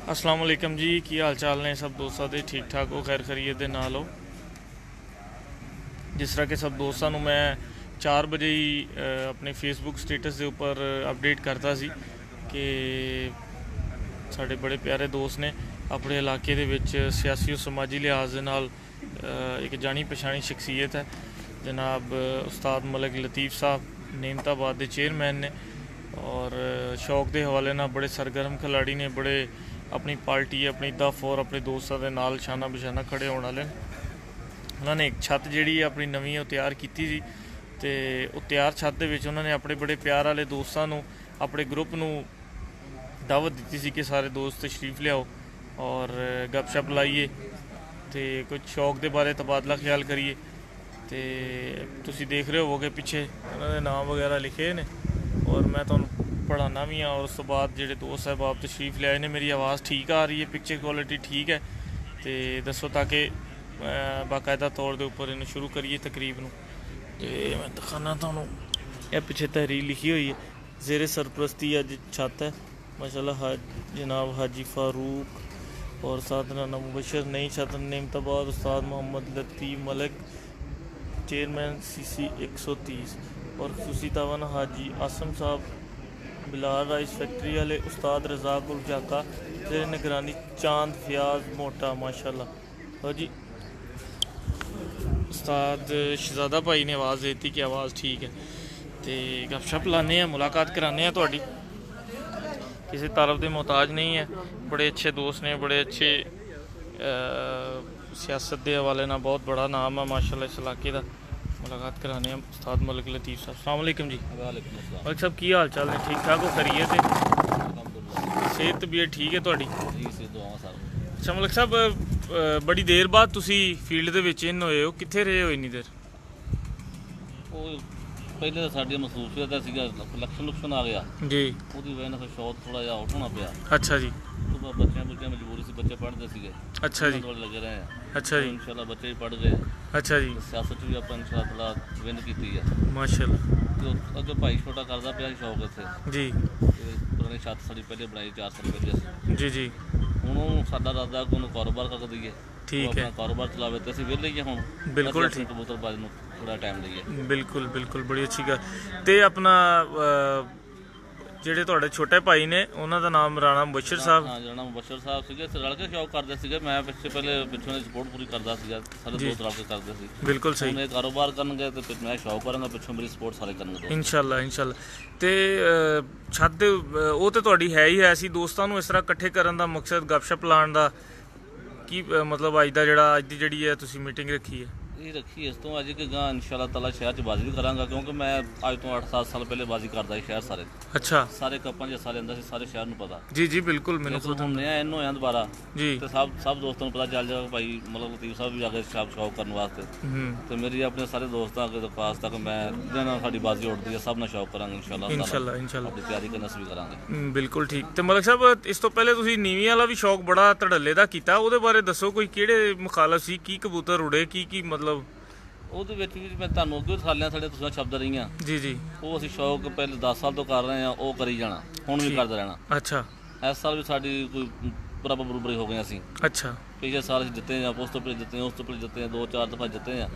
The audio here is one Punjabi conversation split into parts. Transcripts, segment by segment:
अस्सलाम वालेकुम जी, की हाल चाल ने सब दोस्तों के? ठीक ठाक हो, खैर खरीत के नाल हो। जिस तरह के सब दोस्तों को मैं 4 बजे ही अपने फेसबुक स्टेटस के उपर अपडेट करता सी कि साढ़े बड़े प्यारे दोस्त ने अपने इलाके दे विच सियासी और समाजी लिहाज दे नाल एक जानी पछाणी शख्सियत है जनाब उस्ताद मलिक लतीफ़ साहब, नेमताबाद के चेयरमैन ने और शौक के हवाले ना बड़े सरगर्म खिलाड़ी ने, बड़े अपनी पार्टी अपनी दफ और अपने दोस्तों के नाल शाना बशाना खड़े होने वाले। उन्होंने एक छत जी अपनी नवीं तैयार की थी तो वो तैयार छत के उन्होंने अपने बड़े प्यार वाले दोस्तों को अपने ग्रुप में दावत दी थी कि सारे दोस्त तशरीफ लियाओ और गपशप लाइए तो कुछ शौक के बारे तबादला ख्याल करिए। तो तुसी देख रहे होवोगे पिछे उन्होंने नाम वगैरह लिखे ने और मैं तो पढ़ाना भी हाँ। और उस तो बाद जो दोस्त साहब आप तशरीफ ले आए ने, मेरी आवाज़ ठीक आ रही है, पिक्चर क्वालिटी ठीक है तो दसो ताकि बाकायदा तौर के उपर इन शुरू करिए तकरीब नूं। तो मैं दिखाना तुहानूं, यह पिछे तहरीर लिखी हुई है, ज़ेरे सरपरस्ती अज छत है माशाल्लाह जनाब हाजी फारूक और साथ राना मुबशर, नई छत नेमताबाद उस्ताद मोहम्मद लतीफ़ मलिक चेयरमैन CC 130 और खुसूसी तावन हाजी आसम साहब, बिलाल राइस फैक्ट्री वाले उस्ताद रज़ाक उल जाका, तेरे निगरानी चांद फयाज मोटा माशाल्लाह। और जी उस्ताद शहजादा भाई ने आवाज़ देती कि आवाज़ ठीक है तो गपशप लाने, मुलाकात कराने थोड़ी, किसी तारफ के मोहताज नहीं है। बड़े अच्छे दोस्त ने, बड़े अच्छे सियासत के हवाले ना बहुत बड़ा नाम है माशाल्लाह इस इलाके का। मुलाकात कराने उस्ताद मलिक लतीफ़ साहब। अस्सलाम वालेकुम जी। मलिक साहब की हाल चाल ने? ठीक ठाक हो, करिए थे सेहत तबीयत ठीक है थोड़ी? अच्छा मलिक साहब बड़ी देर बाद तुसी फील्ड दे विच इन होए हो, कित्थे रहे हो इन्नी देर? पहले तो साड़ी मसरूफियत है इलेक्शन आ गया जी, उसकी वजह फिर शौक थोड़ा जहा उठना पाया। अच्छा जी, तो बच्चे मजबूरी से बच्चे पढ़ते थे। अच्छा जी, लगे रहे हैं। अच्छा जी, इंशाल्लाह बच्चे भी पढ़ गए। अच्छा जी, सियासत भी अपन इंशाल्लाह थोड़ा विन की है माशाल्लाह तो अगर भाई छोटा करता पाया शौक इतने जी पुरानी छत साड़ी पहले बनाई 4 साल पहले जी जी, हूँ साडा इरादा कि उन्होंने कारोबार कर दईए, ठीक है, कारोबार चलावे तो असं वेले ही हूँ बिल्कुल ठीक, कबूतरबाजी में थोड़ा टाइम दईए। बिल्कुल बिल्कुल बड़ी अच्छी गल। तो अपना ਜਿਹੜੇ ਤੁਹਾਡੇ ਛੋਟੇ ਭਾਈ ਨੇ ਉਹਨਾਂ ਦਾ ਨਾਮ ਰਾਣਾ ਮੁਬਸ਼ਰ ਸਾਹਿਬ? ਹਾਂ ਰਾਣਾ ਮੁਬਸ਼ਰ ਸਾਹਿਬ ਸੀਗੇ, ਰਲ ਕੇ ਸ਼ੌਕ ਕਰਦੇ ਸੀਗੇ। ਮੈਂ ਪਹਿਲੇ ਪਿੱਛੋਂ ਦੀ ਸਪੋਰਟ ਪੂਰੀ ਕਰਦਾ ਸੀਗਾ, ਸਾਰੇ ਦੋਸਤ ਰਲ ਕੇ ਕਰਦੇ ਸੀ। ਬਿਲਕੁਲ ਸਹੀ। ਹੁਣ ਇਹ ਕਾਰੋਬਾਰ ਕਰਨਗੇ ਤੇ ਮੈਂ ਸ਼ੌਕ ਕਰਾਂਗਾ, ਪਿੱਛੋਂ ਮੇਰੀ ਸਪੋਰਟ ਸਾਰੇ ਕਰਨਗੇ ਇਨਸ਼ਾਅੱਲਾ ਇਨਸ਼ਾਅੱਲਾ। ਤੇ ਛੱਤ ਦੇ ਉਹ ਤੇ ਤੁਹਾਡੀ ਹੈ ਹੀ ਹੈ ਸੀ, ਦੋਸਤਾਂ ਨੂੰ ਇਸ ਤਰ੍ਹਾਂ ਇਕੱਠੇ ਕਰਨ ਦਾ ਮਕਸਦ ਗਪਸ਼ਪ ਲਾਉਣ ਦਾ ਕੀ ਮਤਲਬ ਅੱਜ ਦਾ ਜਿਹੜਾ ਅੱਜ ਦੀ ਜਿਹੜੀ ਹੈ ਤੁਸੀਂ ਮੀਟਿੰਗ ਰੱਖੀ ਹੈ? ਇਹ ਰੱਖੀ ਇਸ ਤੋਂ ਅੱਜ ਕਿ ਗਾਂ ਇਨਸ਼ਾਅੱਲਾ ਤਾਲਾ ਸ਼ਹਿਰ 'ਚ ਬਾਜ਼ੀ ਵੀ ਕਰਾਂਗਾ, ਕਿਉਂਕਿ ਮੈਂ ਅੱਜ ਤੋਂ 8-7 ਸਾਲ ਪਹਿਲੇ ਬਾਜ਼ੀ ਕਰਦਾ ਸੀ ਸ਼ਹਿਰ ਸਾਰੇ। ਅੱਛਾ, ਸਾਰੇ ਕੱਪਾਂ 'ਚ ਹਿੱਸਾ ਲੈਂਦਾ ਸੀ, ਸਾਰੇ ਸ਼ਹਿਰ ਨੂੰ ਪਤਾ। ਜੀ ਜੀ ਬਿਲਕੁਲ, ਮੈਨੂੰ ਖੁਦ ਹੁਣ ਨया ਇਹਨੂੰ ਹੋਇਆ ਦੁਬਾਰਾ ਜੀ ਤੇ ਸਭ ਦੋਸਤਾਂ ਨੂੰ ਪਤਾ ਚੱਲ ਜਾਏਗਾ ਭਾਈ ਮਤਲਬ ਲਤੀਫ ਸਾਹਿਬ ਵੀ ਆ ਗਏ ਸ਼ੌਕ ਕਰਨ ਵਾਸਤੇ। ਤੇ ਮੇਰੀ ਆਪਣੇ ਸਾਰੇ ਦੋਸਤਾਂ ਅੱਗੇ ਦਰਖਾਸਤ ਤੱਕ ਮੈਂ ਜਿਹਨਾਂ ਨਾਲ ਸਾਡੀ ਬਾਜ਼ੀ ਉੱਡਦੀ ਹੈ ਸਭ ਨਾਲ ਸ਼ੌਕ ਕਰਾਂਗੇ ਇਨਸ਼ਾਅੱਲਾ ਇਨਸ਼ਾਅੱਲਾ, ਆਪਣੀ ਤਿਆਰੀ ਕਰਨਾ ਵੀ ਕਰਾਂਗੇ। ਬਿਲਕੁਲ ਠੀਕ। ਤੇ ਮਲਿਕ ਸਾਹਿਬ ਇਸ ਤੋਂ ਪਹਿਲੇ ਤੁਸੀਂ ਨੀਵੀਂ ਵਾਲਾ ਵੀ ਸ਼ੌਕ ਬੜਾ ਧੜੱਲੇ ਦਾ ਕੀਤਾ, ਉਹਦੇ ਬਾਰੇ ਦੱਸੋ, ਕੋਈ ਕਿਹੜੇ ਮੁਖਾਲਫ ਸੀ, ਕੀ ਕਬੂਤਰ ਉੜੇ, ਕੀ ਮਤਲਬ? ਉਹਦੇ ਵਿੱਚ ਵੀ ਮੈਂ ਤੁਹਾਨੂੰ ਅੱਗੇ ਸਾਲਿਆਂ ਸਾਡੇ ਤੁਸੀਂ ਸ਼ਬਦ ਰਹੀਆਂ ਜੀ ਜੀ, ਉਹ ਅਸੀਂ ਸ਼ੌਕ ਪਹਿਲੇ 10 ਸਾਲ ਤੋਂ ਕਰ ਰਹੇ ਹਾਂ, ਉਹ ਕਰੀ ਜਾਣਾ, ਹੁਣ ਵੀ ਕਰਦੇ ਰਹਿਣਾ। ਅੱਛਾ, ਇਸ ਸਾਲ ਵੀ ਸਾਡੀ ਕੋਈ ਬਰਾਬਰੀ ਹੋ ਗਏ ਅਸੀਂ। ਅੱਛਾ, ਪਿਛਲੇ ਸਾਲ ਅਸੀਂ ਜਿੱਤੇ ਆ, ਉਸ ਤੋਂ ਪਹਿਲੇ ਜਿੱਤੇ, ਉਸ ਤੋਂ ਪਹਿਲੇ ਜਿੱਤੇ 2-4 ਦਫਾ ਜਿੱਤੇ ਆ।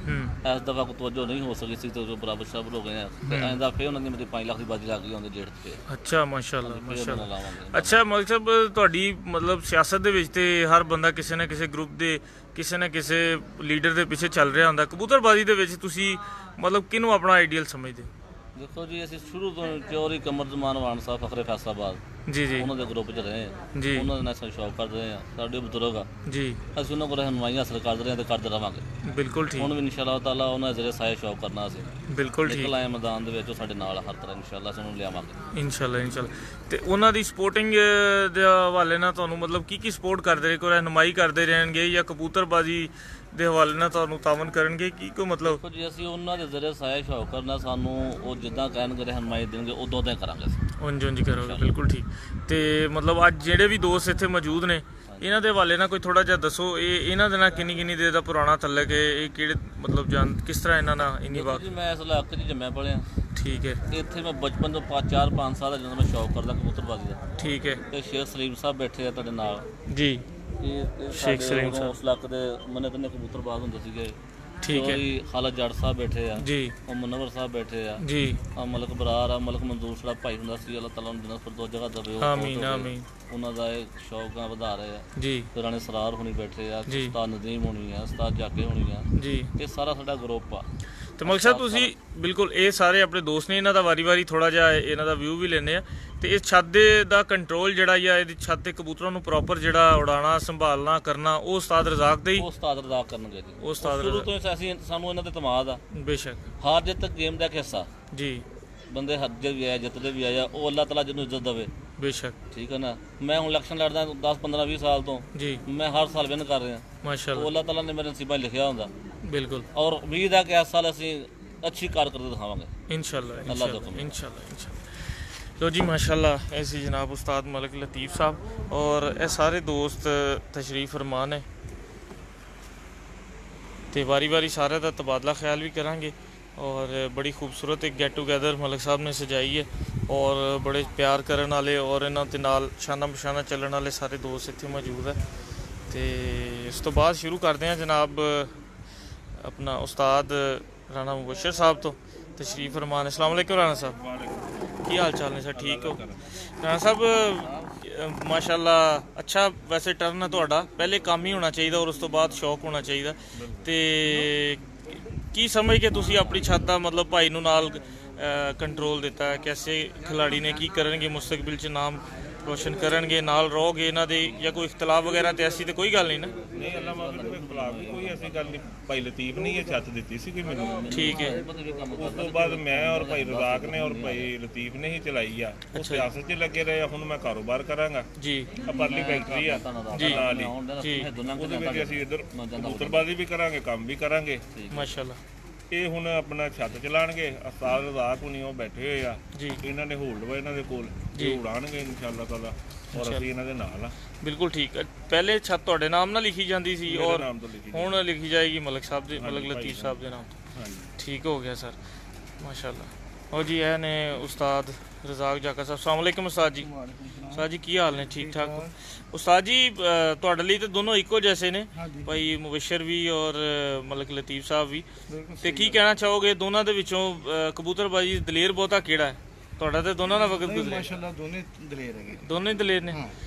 ਇਸ ਦਫਾ ਕੋਈ ਤਵੱਜੋ ਨਹੀਂ ਹੋ ਸਕੀ ਸੀ ਤੇ ਜੋ ਬਰਾਬਰ ਸ਼ਬਦ ਹੋ ਗਏ ਆ ਤੇ ਐਂਦਾ ਫੇਰ ਉਹਨਾਂ ਨੇ ਮੇਰੇ 5 ਲੱਖ ਦੀ ਬਾਜੀ ਲੱਗ ਗਈ ਉਹਦੇ ਜੇਠ ਤੇ। ਅੱਛਾ ਮਾਸ਼ਾਅੱਲਾ ਮਾਸ਼ਾਅੱਲਾ। ਅੱਛਾ ਮਲਿਕ ਸਾਹਿਬ ਤੁਹਾਡੀ ਮਤਲਬ ਸਿਆਸਤ ਦੇ ਵਿੱਚ ਤੇ ਹਰ ਬੰਦਾ ਕਿਸੇ ਨਾ ਕਿਸੇ ਗਰੁੱਪ ਦੇ ਕਿਸੇ ਨਾ ਕਿਸੇ ਲੀਡਰ ਦੇ ਪਿੱਛੇ ਚੱਲ ਰਿਹਾ ਹੁੰਦਾ, ਕਬੂਤਰਬਾਜ਼ੀ ਦੇ ਵਿੱਚ ਤੁਸੀਂ ਮਤਲਬ ਕਿਹਨੂੰ ਆਪਣਾ ਆਈਡੀਅਲ ਸਮਝਦੇ? ਦੇਖੋ ਜੀ ਅਸੀਂ ਸ਼ੁਰੂ ਤੋਂ ਚੌਰੀ ਕਮਰ ਜ਼ਮਾਨ ਵਾਣ ਸਾਹਿਬ ਫਖਰੇ ਫੈਸਲਾਬਾਦ ਜੀ ਜੀ ਉਹਨਾਂ ਦੇ ਗਰੁੱਪ 'ਚ ਰਹੇ ਹਾਂ ਜੀ, ਉਹਨਾਂ ਦੇ ਨਾਲ ਸ਼ੌਕ ਕਰਦੇ ਰਹੇ ਹਾਂ, ਸਾਡੇ ਬਜ਼ੁਰਗ ਆ ਜੀ, ਅਸੀਂ ਉਹਨਾਂ ਕੋਲ ਰਹਿਨੁਮਾਈ ਹਾਸਲ ਕਰਦੇ ਰਹੇ ਹਾਂ ਤੇ ਕਰਦੇ ਰਵਾਂਗੇ। ਬਿਲਕੁਲ ਠੀਕ। ਹੁਣ ਵੀ ਇਨਸ਼ਾਅੱਲਾ ਤਾਲਾ ਉਹਨਾਂ ਦੇ ਜ਼ਰੀਏ ਸਾਇਆ ਸ਼ੌਕ ਕਰਨਾ ਅਸੀਂ ਬਿਲਕੁਲ ਠੀਕ। ਨਿਕਲ ਆਏ ਮੈਦਾਨ ਦੇ ਵਿੱਚ, ਉਹ ਸਾਡੇ ਨਾਲ ਹਰ ਤਰ੍ਹਾਂ ਇਨਸ਼ਾਅੱਲਾ ਸਾਨੂੰ ਲਿਆਵਾਂਗੇ ਇਨਸ਼ਾਅੱਲਾ ਇਨਸ਼ਾਅੱਲਾ। ਤੇ ਉਹਨਾਂ ਦੀ ਸਪੋਰਟਿੰਗ ਦੇ ਹਵਾਲੇ ਨਾਲ ਤੁਹਾਨੂੰ ਮਤਲਬ ਕੀ ਸਪੋਰਟ ਕਰਦੇ ਰਹੇ, ਕੋਈ ਰਹਿਨੁਮਾਈ ਕਰਦੇ ਰਹਿਣਗੇ ਜਾਂ ਕਬੂਤਰਬਾਜ਼ੀ ਦੇ ਹਵਾਲੇ ਨਾਲ ਤੁਹਾਨੂੰ ਤਾਵਨ ਕਰਨਗੇ, ਕੀ ਕੋਈ ਮਤਲਬ? ਦੇਖੋ ਜੀ ਅਸੀਂ ਉਹਨਾਂ ਦੇ ਜ਼ਰੀਏ ਸਾਇਆ ਸ਼ੌਕ ਕਰਨਾ, ਸਾਨੂੰ ਉਹ ਜਿੱਦਾਂ ਕਹਿਣਗੇ ਰਹਿਨੁਮਾਈ ਦੇਣਗੇ ਉਦੋਂ ਤਾਂ ਕਰਾਂਗੇ ਅਸੀਂ। ਉਂਝ ਉਂਝ ਕਰੋਗੇ, ਬਿਲਕੁਲ ਠੀਕ। ਤੇ ਮਤਲਬ ਅੱਜ ਜਿਹੜੇ ਵੀ ਦੋਸਤ ਇੱਥੇ ਮੌਜੂਦ ਨੇ ਇਹਨਾਂ ਦੇ ਹਵਾਲੇ ਨਾਲ ਕੋਈ ਥੋੜਾ ਜਿਹਾ ਦੱਸੋ, ਇਹਨਾਂ ਦੇ ਨਾਲ ਕਿੰਨੀ ਦੇਰ ਦਾ ਪੁਰਾਣਾ ਤਲਕ ਹੈ, ਇਹ ਕਿਹੜੇ ਮਤਲਬ ਕਿਸ ਤਰ੍ਹਾਂ ਇਹਨਾਂ ਨਾਲ ਇੰਨੀ ਵਾਰ? ਜੀ ਮੈਂ ਇਸ ਇਲਾਕੇ 'ਚ ਜੰਮਿਆ ਪਲਿਆ। ਠੀਕ ਹੈ। ਇੱਥੇ ਮੈਂ ਬਚਪਨ ਤੋਂ 4-5 ਸਾਲ ਦਾ ਜਦੋਂ ਮੈਂ ਸ਼ੌਕ ਕਰਦਾ ਕਬੂਤਰਬਾਜ਼ੀ ਦਾ। ਠੀਕ ਹੈ। ਤੇ ਸ਼ੇਖ ਸਲੀਮ ਸਾਹਿਬ ਬੈਠੇ ਆ ਤੁਹਾਡੇ ਨਾਲ ਜੀ। ਇਹ ਸ਼ੇਖ ਸਲੀਮ ਸਾਹਿਬ ਉਸ ਇਲਾਕੇ ਦੇ ਮੰਨੇ ਤੰਨੇ ਕਬੂਤਰਬਾਜ਼ ਹੁੰਦੇ ਸੀਗੇ। ਠੀਕ ਹੈ। ਖਾਲਦ ਜੱਟ ਸਾਹਿਬ ਬੈਠੇ ਆ ਜੀ। ਉਹ ਮੁਨੱਵਰ ਸਾਹਿਬ ਬੈਠੇ ਆ ਜੀ। ਆ ਮਲਕ ਬਰਾਰ ਆ, ਮਲਕ ਮਨਜ਼ੂਰ ਸਾਡਾ ਭਾਈ ਹੁੰਦਾ ਸੀ, ਅੱਲਾਹ ਤਾਲਾ ਨੂੰ ਜਨਤ ਫਿਰਦੌਸ ਜਗ੍ਹਾ ਦੇਵੇ। ਆਮੀਨ ਆਮੀਨ। ਉਹਨਾਂ ਦਾ ਇਹ ਸ਼ੌਕ ਆ ਵਧਾ ਰਹੇ ਆ ਜੀ। ਪੁਰਾਣੇ ਸਰਾਰ ਹੋਣੀ ਬੈਠੇ ਆ, ਜੀ। ਉਸਤਾਦ ਨਦੀਮ ਹੋਣੀ ਆ, ਉਸਤਾਦ ਜਾਕੇ ਹੋਣੀ ਆ। ਜੀ। ਇਹ ਸਾਰਾ ਸਾਡਾ ਗਰੁੱਪ ਆ। ਤੇ ਮਲਕ ਸਾਹਿਬ ਤੁਸੀਂ ਬਿਲਕੁਲ ਇਹ ਸਾਰੇ ਆਪਣੇ ਦੋਸਤ ਨੇ, ਇਹਨਾਂ ਦਾ ਵਾਰੀ ਥੋੜਾ ਜਿਹਾ ਇਹਨਾਂ ਦਾ ਵਿਊ ਵੀ ਲੈਂਦੇ ਆ। ਤੇ ਇਸ ਛੱਤ ਦਾ ਕੰਟਰੋਲ ਜਿਹੜਾ ਜਾਂ ਇਹਦੀ ਛੱਤ ਤੇ ਕਬੂਤਰਾਂ ਨੂੰ ਪ੍ਰੋਪਰ ਜਿਹੜਾ ਉਡਾਣਾ ਸੰਭਾਲਣਾ ਕਰਨਾ ਉਹ ਉਸਤਾਦ ਰਜ਼ਾਕ ਦੇ ਹੀ? ਉਹ ਉਸਤਾਦ ਰਜ਼ਾਕ ਕਰਨਗੇ ਜੀ। ਉਹ ਉਸਤਾਦ ਸ਼ੁਰੂ ਤੋਂ ਅਸੀਂ ਸਾਨੂੰ ਇਹਨਾਂ ਤੇ ਇਤਮਾਦ ਆ। ਬੇਸ਼ੱਕ। ਹਾਰ ਜਿੱਤ ਤੱਕ ਗੇਮ ਦਾ ਇੱਕ ਹਿੱਸਾ ਜੀ। ਬੰਦੇ ਹਾਰਦੇ ਵੀ ਆਇਆ ਜਿੱਤਦੇ ਵੀ ਆਇਆ, ਉਹ ਅੱਲਾਹ ਤਾਲਾ ਜਿਹਨੂੰ ਇੱਜ਼ਤ ਦੇਵੇ। ਬੇਸ਼ੱਕ। ਠੀਕ ਹੈ ਨਾ। ਮੈਂ ਹੁਣ ਇਲੈਕਸ਼ਨ ਲੜਦਾ 10-15-20 ਸਾਲ ਤੋਂ ਜੀ। ਮੈਂ ਹਰ ਸਾਲ ਵਿਨ ਕਰ ਰਿਹਾ ਮਾਸ਼ਾਅੱਲਾ। ਉਹ ਅੱਲਾਹ ਤਾਲਾ ਨੇ ਮੇਰੇ ਨਸੀਬਾਂ ਲਿਖਿਆ ਹੁੰਦਾ। ਬਿਲਕੁਲ। ਔਰ ਉਮੀਦ ਆ ਕਿ ਇਸ ਸਾਲ ਅਸੀਂ ਅੱਛੀ ਕਾਰਗੁਜ਼ਾਰੀ ਦਿਖਾਵਾਂਗੇ ਇਨਸ਼ਾਅੱਲਾ। इंशाल्लाह। तो जी माशाल्लाह ऐसी जनाब उस्ताद मलिक लतीफ़ साहब और ये सारे दोस्त तशरीफ़ फरमान है। तो वारी सारे का तबादला ख्याल भी करांगे और बड़ी खूबसूरत एक गेट टूगैदर मलिक साहब ने सजाई है और बड़े प्यार करने वाले और इन्हां दे नाल शाना बशाना चलने वाले सारे दोस्त इत्थे मौजूद है। तो इस तो बाद शुरू करते हैं जनाब अपना उस्ताद राणा मुबशर साहब तो तशरीफ़ फरमान। अस्सलाम वालेकुम राणा साहब, की हाल चाल ने सर? ठीक हो राणा साहब? माशाल्लाह अच्छा वैसे टर्न है तुहाडा, पहले काम ही होना चाहिए और उस तो बाद शौक होना चाहिए। तो की समझ के तुसी अपनी छत का मतलब भाई नूं नाल कंट्रोल दिता है? कैसे खिलाड़ी ने की करनगे मुस्तकबिल च नाम रोशन करनगे, नाल रहोगे इन्हां दे या कोई इख्तलाफ वगैरह? तो ऐसी तो कोई गल नहीं ना? नहीं अल्लाह माफी कोई खिलाफ नहीं, कोई ऐसी गल नहीं। भाई लतीफ ने ये छत दी सी कोई मैनूं। ठीक है। उस तो बाद मैं और भाई रज़ाक ने और भाई लतीफ ने ही चलाई आ। वो सियासत च लगे रहे। हुण मैं कारोबार करांगा जी। परली फैक्ट्री आ जी नाल ही जी, ਉਹਦੇ ਵਿੱਚ ਅਸੀਂ ਇੱਧਰ ਕਬੂਤਰਬਾਜ਼ੀ ਵੀ ਕਰਾਂਗੇ, ਕੰਮ ਵੀ ਕਰਾਂਗੇ ਮਾਸ਼ਾਅੱਲਾ। ਇਹ ਹੁਣ ਆਪਣਾ ਛੱਤ ਚਲਾਣਗੇ। ਉਸਤਾਦ ਰਜ਼ਾਕ ਹੁਣੀ ਉਹ ਬੈਠੇ ਹੋਏ ਆ ਜੀ। ਇਹਨਾਂ ਨੇ ਹੋਲਡ ਵਾ ਇਹਨਾਂ ਦੇ ਕੋਲ ਜੀ, ਉਡਾਣਗੇ ਇਨਸ਼ਾਅੱਲਾ ਤਾਲਾ ਔਰ ਅਸੀਂ ਇਹਨਾਂ ਦੇ ਨਾਲ ਆ। ਬਿਲਕੁਲ ਠੀਕ ਹੈ। ਪਹਿਲੇ ਛੱਤ ਤੁਹਾਡੇ ਨਾਮ ਨਾਲ ਲਿਖੀ ਜਾਂਦੀ ਸੀ ਔਰ ਹੁਣ ਲਿਖੀ ਜਾਏਗੀ ਮਲਿਕ ਸਾਹਿਬ ਦੇ, ਮਲਿਕ ਲਤੀਫ ਸਾਹਿਬ ਦੇ ਨਾਮ ਤੋਂ? ਹਾਂਜੀ ਠੀਕ ਹੋ ਗਿਆ ਸਰ ਮਾਸ਼ਾਅੱਲਾ। और जी है ने उस्ताद रज़ाक जाका साहब। अस्सलाम वालेकुम उस्ताद जी। उस्ताद जी की हाल ने? ठीक ठाक हो उस्ताद जी? तुहाडे लई ते दोनों इक्को जैसे ने भाई मुबशर भी और मलिक लतीफ साहब भी। ते की कहना चाहोगे दोनों दे विचों कबूतरबाजी दलेर बहुता किहड़ा है? तुहाडा ते दोनों दा वक्त गुजरे? माशाअल्लाह दोनों दलेर है। दोनों दलेर ने।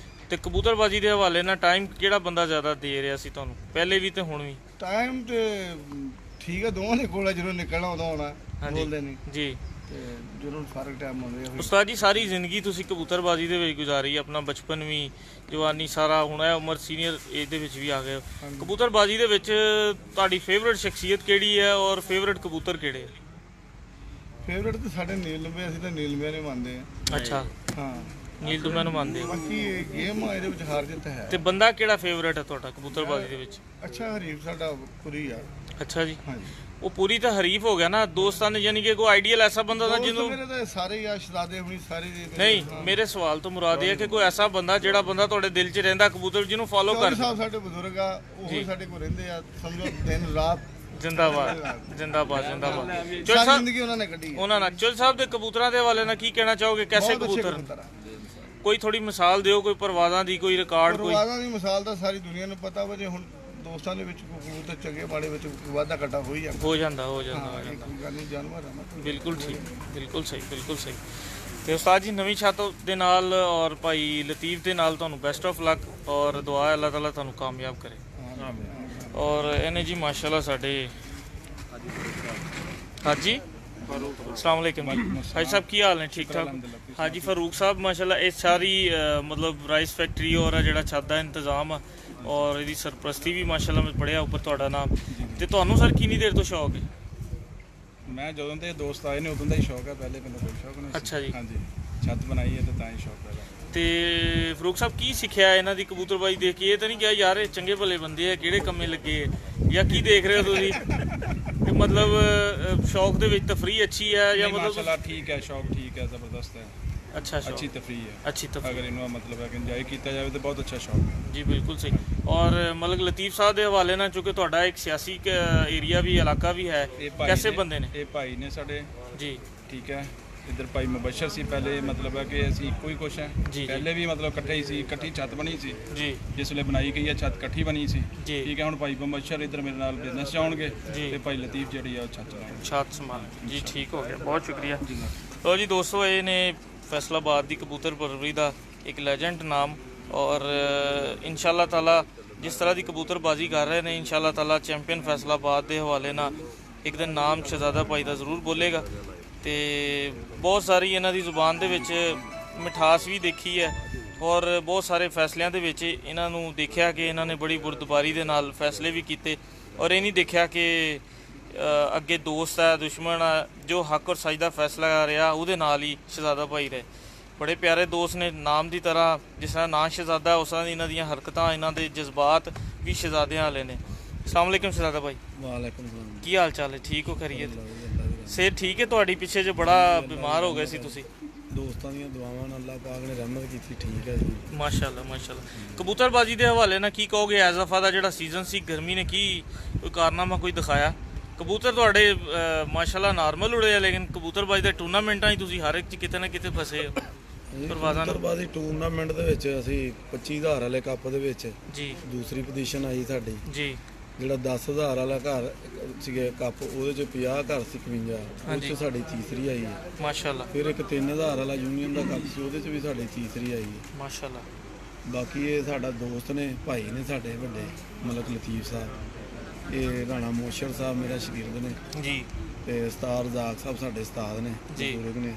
ते कबूतरबाजी दे हवाले नाल टाइम किहड़ा बंदा ज़्यादा दे रिहा सी तुहानूं पहले भी ते हुण भी? टाइम ते ठीक है दोवां दे कोल ਜਦੋਂ ਨਿਕਲਣਾ ਉਦੋਂ ਆਉਣਾ ਬੋਲਦੇ ਨਹੀਂ ਜੀ। ਤੇ ਜਦੋਂ ਫਰਕ ਟਾਈਮ ਹੁੰਦੇ ਹੋਏ ਉਸਤਾਦ ਜੀ ਸਾਰੀ ਜ਼ਿੰਦਗੀ ਤੁਸੀਂ ਕਬੂਤਰਬਾਜ਼ੀ ਦੇ ਵਿੱਚ ਗੁਜ਼ਾਰੀ, ਆਪਣਾ ਬਚਪਨ ਵੀ ਜਵਾਨੀ ਸਾਰਾ, ਹੁਣ ਇਹ ਉਮਰ ਸੀਨੀਅਰ ਏਜ ਦੇ ਵਿੱਚ ਵੀ ਆ ਗਏ। ਕਬੂਤਰਬਾਜ਼ੀ ਦੇ ਵਿੱਚ ਤੁਹਾਡੀ ਫੇਵਰਿਟ ਸ਼ਖਸੀਅਤ ਕਿਹੜੀ ਹੈ ਔਰ ਫੇਵਰਿਟ ਕਬੂਤਰ ਕਿਹੜੇ ਹੈ? ਫੇਵਰਿਟ ਤੇ ਸਾਡੇ ਨੀਲਮੇ, ਅਸੀਂ ਤਾਂ ਨੀਲਮੇ ਨੇ ਮੰਨਦੇ ਆ। ਅੱਛਾ ਹਾਂ ਨੀਲ ਤੁਮਾ ਨੂੰ ਮੰਨਦੇ ਹੋ? ਬਾਕੀ ਗੇਮ ਆ ਇਹਦੇ ਵਿੱਚ ਹਾਰ ਜਿੱਤ ਹੈ। ਤੇ ਬੰਦਾ ਕਿਹੜਾ ਫੇਵਰਿਟ ਹੈ ਤੁਹਾਡਾ ਕਬੂਤਰਬਾਜ਼ੀ ਦੇ ਵਿੱਚ? ਅੱਛਾ ਹਰੀਫ ਸਾਡਾ ਪੂਰੀ ਆ। ਅੱਛਾ ਜੀ। ਹਾਂਜੀ ਉਹ ਪੂਰੀ ਤਾਂ ਹਰੀਫ ਹੋ ਗਿਆ ਨਾ ਦੋਸਤਾਂ ਨੇ, ਯਾਨੀ ਕਿ ਕੋਈ ਆਈਡੀਅਲ ਐਸਾ ਬੰਦਾ ਦਾ ਜਿਹਨੂੰ ਮੇਰੇ ਤਾਂ ਸਾਰੇ ਆ ਸ਼ਹਜ਼ਾਦੇ ਹੁਣੀ ਸਾਰੇ ਨਹੀਂ, ਮੇਰੇ ਸਵਾਲ ਤੋਂ ਮੁਰਾਦ ਇਹ ਹੈ ਕਿ ਕੋਈ ਐਸਾ ਬੰਦਾ ਜਿਹੜਾ ਬੰਦਾ ਤੁਹਾਡੇ ਦਿਲ 'ਚ ਰਹਿੰਦਾ ਕਬੂਤਰ ਜਿਹਨੂੰ ਫੋਲੋ ਕਰ? ਸਾਹਿਬ ਸਾਡੇ ਬਜ਼ੁਰਗ ਆ, ਉਹ ਸਾਡੇ ਕੋਲ ਰਹਿੰਦੇ ਆ, ਸਮਝੋ ਦਿਨ ਰਾਤ। ਜਿੰਦਾਬਾਦ ਜਿੰਦਾਬਾਦ ਜਿੰਦਾਬਾਦ। ਚੁੱਲ ਸਾਹਿਬ ਜ਼ਿੰਦਗੀ ਉਹਨਾਂ ਨੇ ਕੱਢੀ ਉਹਨਾਂ ਨਾਲ। ਚੁੱਲ ਸਾਹਿਬ ਦੇ ਕਬੂਤਰਾਂ ਦੇ ਹਵਾਲੇ ਨਾਲ ਕੀ ਕਹਿਣਾ ਚਾਹੋਗੇ? ਕੈਸੇ ਕਬੂਤਰ? ਕੋਈ ਥੋੜੀ ਮਿਸਾਲ ਦਿਓ, ਕੋਈ ਪਰਵਾਜ਼ਾਂ ਦੀ, ਕੋਈ ਰਿਕਾਰਡ? ਕੋਈ ਪਰਵਾਜ਼ਾਂ ਦੀ ਮਿਸਾਲ ਤਾਂ ਸਾਰੀ ਦੁਨੀਆ ਨੂੰ ਪਤਾ ਵਾ। ਜੇ ਹੁਣ ਦੋਸਤਾਂ ਦੇ ਵਿੱਚ ਕਬੂਤਰ ਚੰਗੇ ਮਾੜੇ ਵਿੱਚ ਵਾਧਾ ਘਟਾ ਹੋ ਹੀ ਜਾਂਦਾ। ਹੋ ਜਾਂਦਾ ਕੋਈ ਗੱਲ ਨਹੀਂ, ਜਾਨਵਰ ਆ ਨਾ। ਬਿਲਕੁਲ ਠੀਕ, ਬਿਲਕੁਲ ਸਹੀ, ਬਿਲਕੁਲ ਸਹੀ। ਤੇ ਉਸਤਾਦ ਜੀ ਨਵੀਂ ਛੱਤ ਦੇ ਨਾਲ ਔਰ ਭਾਈ ਲਤੀਫ ਦੇ ਨਾਲ ਤੁਹਾਨੂੰ ਬੈਸਟ ਆਫ ਲੱਕ ਔਰ ਦੁਆ ਹੈ ਅੱਲਾਹ ਤਾਲਾ ਤੁਹਾਨੂੰ ਕਾਮਯਾਬ ਕਰੇ। ਔਰ ਇਹਨੇ ਜੀ ਮਾਸ਼ਾਅੱਲਾ ਸਾਡੇ ਹਾਜੀ अस्सलाम वालेकुम भाई साहब की हाल ने? ठीक ठाक हाजी फारूक साहब माशाल्लाह ये सारी मतलब राइस फैक्ट्री और ਜਿਹੜਾ ਛੱਤ ਦਾ ਇੰਤਜ਼ਾਮ ਆ ਔਰ ਇਹਦੀ ਸਰਪ੍ਰਸਤੀ ਵੀ ਮਾਸ਼ਾਅੱਲਾ ਮੈਂ ਪੜਿਆ ਉੱਪਰ ਤੁਹਾਡਾ ਨਾਮ। ਤੇ ਤੁਹਾਨੂੰ ਸਰ ਕਿੰਨੀ ਦੇਰ ਤੋਂ ਸ਼ੌਕ ਹੈ? ਮੈਂ ਜਦੋਂ ਦੇ ਦੋਸਤ ਆਏ ਨੇ ਉਦੋਂ ਦਾ ਹੀ ਸ਼ੌਕ ਹੈ, ਪਹਿਲੇ ਮੈਨੂੰ ਕੋਈ ਸ਼ੌਕ ਨਹੀਂ ਸੀ। ਅੱਛਾ ਜੀ। ਹਾਂਜੀ ਛੱਤ ਬਣਾਈ ਹੈ ਤੇ ਤਾਂ ਹੀ ਸ਼ੌਕ ਪੈਦਾ। ਤੇ ਫਾਰੂਕ ਸਾਹਿਬ ਕੀ ਸਿੱਖਿਆ ਇਹਨਾਂ ਦੀ ਕਬੂਤਰਬਾਜ਼ੀ ਦੇਖ ਕੇ? ਇਹ ਤਾਂ ਨਹੀਂ ਕਿਹਾ ਯਾਰ ਇਹ ਚੰਗੇ ਭਲੇ ਬੰਦੇ ਆ, ਕਿਹੜੇ ਕੰਮੇ ਲੱਗੇ ਜਾਂ ਕੀ ਦੇਖ ਰਹੇ ਹੋ ਤੁਸੀਂ? ਤੇ ਮਤਲਬ ਸ਼ੌਕ ਦੇ ਵਿੱਚ ਤਫਰੀਹ ਅੱਛੀ ਹੈ ਜਾਂ ਮਤਲਬ? ਮਾਸ਼ਾਅੱਲਾ ਠੀਕ ਹੈ, ਸ਼ੌਕ ਠੀਕ ਹੈ, ਜ਼ਬਰਦਸਤ ਹੈ। अच्छा शौक, अच्छी तफरी है। अच्छी तफरी। अगर इन्हों मतलब है कि इंजॉय किया जाए तो बहुत अच्छा शौक है जी बिल्कुल सही। और मतलब लतीफ साहब के हवाले ना, चूँकि ਤੁਹਾਡਾ एक सियासी एरिया भी इलाका भी है, कैसे बंदे ने? ये भाई ने साढ़े जी ठीक है। इधर भाई मुबशर सी पहले मतलब है कि ਅਸੀਂ ਇੱਕੋ ਹੀ ਕੁਛ ਹੈ ਪਹਿਲੇ ਵੀ ਮਤਲਬ ਇਕੱਠੇ ਹੀ ਸੀ, ਇਕੱਠੀ ਛੱਤ ਬਣੀ ਸੀ ਜੀ ਜਿਸ ਵੇਲੇ ਬਣਾਈ ਗਈ ਹੈ ਛੱਤ ਇਕੱਠੀ ਬਣੀ ਸੀ ਜੀ ਠੀਕ ਹੈ। ਹੁਣ ਭਾਈ ਮੁਬਸ਼ਰ ਇਧਰ ਮੇਰੇ ਨਾਲ ਬਿਜ਼ਨਸ ਚਾਉਣਗੇ ਤੇ ਭਾਈ ਲਤੀਫ ਜਿਹੜੀ ਆ ਉਹ ਛੱਤ ਚਲਾਉਣਗੇ। ਛੱਤ ਸੰਭਾਲ ਜੀ, ਠੀਕ ਹੋ ਗਿਆ, ਬਹੁਤ ਸ਼ੁਕਰੀਆ। ਲੋ ਜੀ ਦੋਸਤੋ, ਇਹ ਨੇ ਫੈਸਲਾਬਾਦ ਦੀ ਕਬੂਤਰ ਪਰਵਰੀ ਦਾ ਇੱਕ ਲੈਜੈਂਡ ਨਾਮ, ਔਰ ਇਨਸ਼ਾਅੱਲਾ ਤਾਲਾ ਜਿਸ ਤਰ੍ਹਾਂ ਦੀ ਕਬੂਤਰਬਾਜ਼ੀ ਕਰ ਰਹੇ ਨੇ, ਇਨਸ਼ਾਅੱਲਾ ਤਾਲਾ ਚੈਂਪੀਅਨ ਫੈਸਲਾਬਾਦ ਦੇ ਹਵਾਲੇ ਨਾਲ ਇੱਕ ਦਿਨ ਨਾਮ ਸ਼ਹਿਜ਼ਾਦਾ ਭਾਈ ਦਾ ਜ਼ਰੂਰ ਬੋਲੇਗਾ। ਤੇ ਬਹੁਤ ਸਾਰੀ ਇਹਨਾਂ ਦੀ ਜ਼ੁਬਾਨ ਦੇ ਵਿੱਚ ਮਿਠਾਸ ਵੀ ਦੇਖੀ ਹੈ, ਔਰ ਬਹੁਤ ਸਾਰੇ ਫੈਸਲਿਆਂ ਦੇ ਵਿੱਚ ਇਹਨਾਂ ਨੂੰ ਦੇਖਿਆ ਕਿ ਇਹਨਾਂ ਨੇ ਬੜੀ ਬੁਰਦਬਾਰੀ ਦੇ ਨਾਲ ਫੈਸਲੇ ਵੀ ਕੀਤੇ, ਔਰ ਇਹ ਨਹੀਂ ਦੇਖਿਆ ਕਿ ਅੱਗੇ ਦੋਸਤ ਹੈ ਦੁਸ਼ਮਣ ਹੈ। ਜੋ ਹੱਕ ਔਰ ਸੱਚ ਦਾ ਫੈਸਲਾ ਰਿਹਾ ਉਹਦੇ ਨਾਲ ਹੀ ਸ਼ਹਿਜ਼ਾਦਾ ਭਾਈ ਰਹੇ। ਬੜੇ ਪਿਆਰੇ ਦੋਸਤ ਨੇ, ਨਾਮ ਦੀ ਤਰ੍ਹਾਂ ਜਿਸ ਤਰ੍ਹਾਂ ਨਾਂ ਸ਼ਹਿਜ਼ਾਦਾ ਉਸ ਤਰ੍ਹਾਂ ਇਹਨਾਂ ਦੀਆਂ ਹਰਕਤਾਂ, ਇਹਨਾਂ ਦੇ ਜਜ਼ਬਾਤ ਵੀ ਸ਼ਹਿਜ਼ਾਦਿਆਂ ਵਾਲੇ ਨੇ। ਅਸਲਾਮ ਵਾਲੇਕੁਮ ਸ਼ਹਿਜ਼ਾਦਾ ਭਾਈ। ਵਾਲੇਕੁਮ ਸਲਾਮ। ਕੀ ਹਾਲ ਚਾਲ ਹੈ? ਠੀਕ ਹੋ? ਖੈਰੀਅਤ? ਸਿਹਤ ਠੀਕ ਹੈ ਤੁਹਾਡੀ? ਪਿੱਛੇ ਜੇ ਬੜਾ ਬਿਮਾਰ ਹੋ ਗਏ ਸੀ ਤੁਸੀਂ। ਦੋਸਤਾਂ ਦੀਆਂ ਦੁਆਵਾਂ ਨਾਲ ਅੱਲਾਹ ਪਾਕ ਨੇ ਰਹਿਮਤ ਕੀਤੀ, ਠੀਕ ਹੈ ਜੀ ਮਾਸ਼ਾਅੱਲਾ ਮਾਸ਼ਾਅੱਲਾ। ਕਬੂਤਰਬਾਜ਼ੀ ਦੇ ਹਵਾਲੇ ਨਾਲ ਕੀ ਕਹੋਗੇ? ਐਜ਼ਫਾ ਦਾ ਜਿਹੜਾ ਸੀਜ਼ਨ ਸੀ, ਗਰਮੀ ਨੇ ਕੀ ਕੋਈ ਕਾਰਨਾਮਾ ਕੋਈ ਦਿਖਾਇਆ? ਕਬੂਤਰ ਤੁਹਾਡੇ ਮਾਸ਼ਾਅੱਲਾ ਨਾਰਮਲ ਉੜੇ ਆ, ਲੇਕਿਨ ਕਬੂਤਰਬਾਜ਼ੀ ਦੇ ਟੂਰਨਾਮੈਂਟਾਂ 'ਚ ਤੁਸੀਂ ਹਰ ਇੱਕ 'ਚ ਕਿਤੇ ਨਾ ਕਿਤੇ ਫਸੇ ਹੋ। ਕਬੂਤਰਬਾਜ਼ੀ ਟੂਰਨਾਮੈਂਟ ਦੇ ਵਿੱਚ ਅਸੀਂ 25,000 ਵਾਲੇ ਕੱਪ ਦੇ ਵਿੱਚ ਜੀ ਦੂਸਰੀ ਪੋਜੀਸ਼ਨ ਆਈ ਸਾਡੀ। ਜੀ ਜਿਹੜਾ 10,000 ਵਾਲਾ ਘਰ ਸੀਗੇ ਕੱਪ, ਉਹਦੇ ਚ 50 ਘਰ ਸੀ 51, ਉਹਦੇ ਚ ਸਾਡੀ ਤੀਸਰੀ ਆਈ ਹੈ ਮਾਸ਼ਾਅੱਲਾ। ਫਿਰ ਇੱਕ 3,000 ਵਾਲਾ ਯੂਨੀਅਨ ਦਾ ਕੱਪ ਸੀ, ਉਹਦੇ ਚ ਵੀ ਸਾਡੀ ਤੀਸਰੀ ਆਈ ਹੈ ਮਾਸ਼ਾਅੱਲਾ। ਬਾਕੀ ਇਹ ਸਾਡਾ ਦੋਸਤ ਨੇ, ਭਾਈ ਨੇ ਸਾਡੇ ਵੱਡੇ, ਮਲਕ ਲਤੀਫ ਸਾਹਿਬ, ਇਹ ਰਾਣਾ ਮੋਸ਼ਰ ਸਾਹਿਬ ਮੇਰਾ ਸ਼ਗਿਰਦ ਨੇ ਜੀ, ਤੇ ਉਸਤਾਦ ਰਜ਼ਾਕ ਸਾਹਿਬ ਸਾਡੇ ਉਸਤਾਦ ਨੇ ਬਜ਼ੁਰਗ ਨੇ।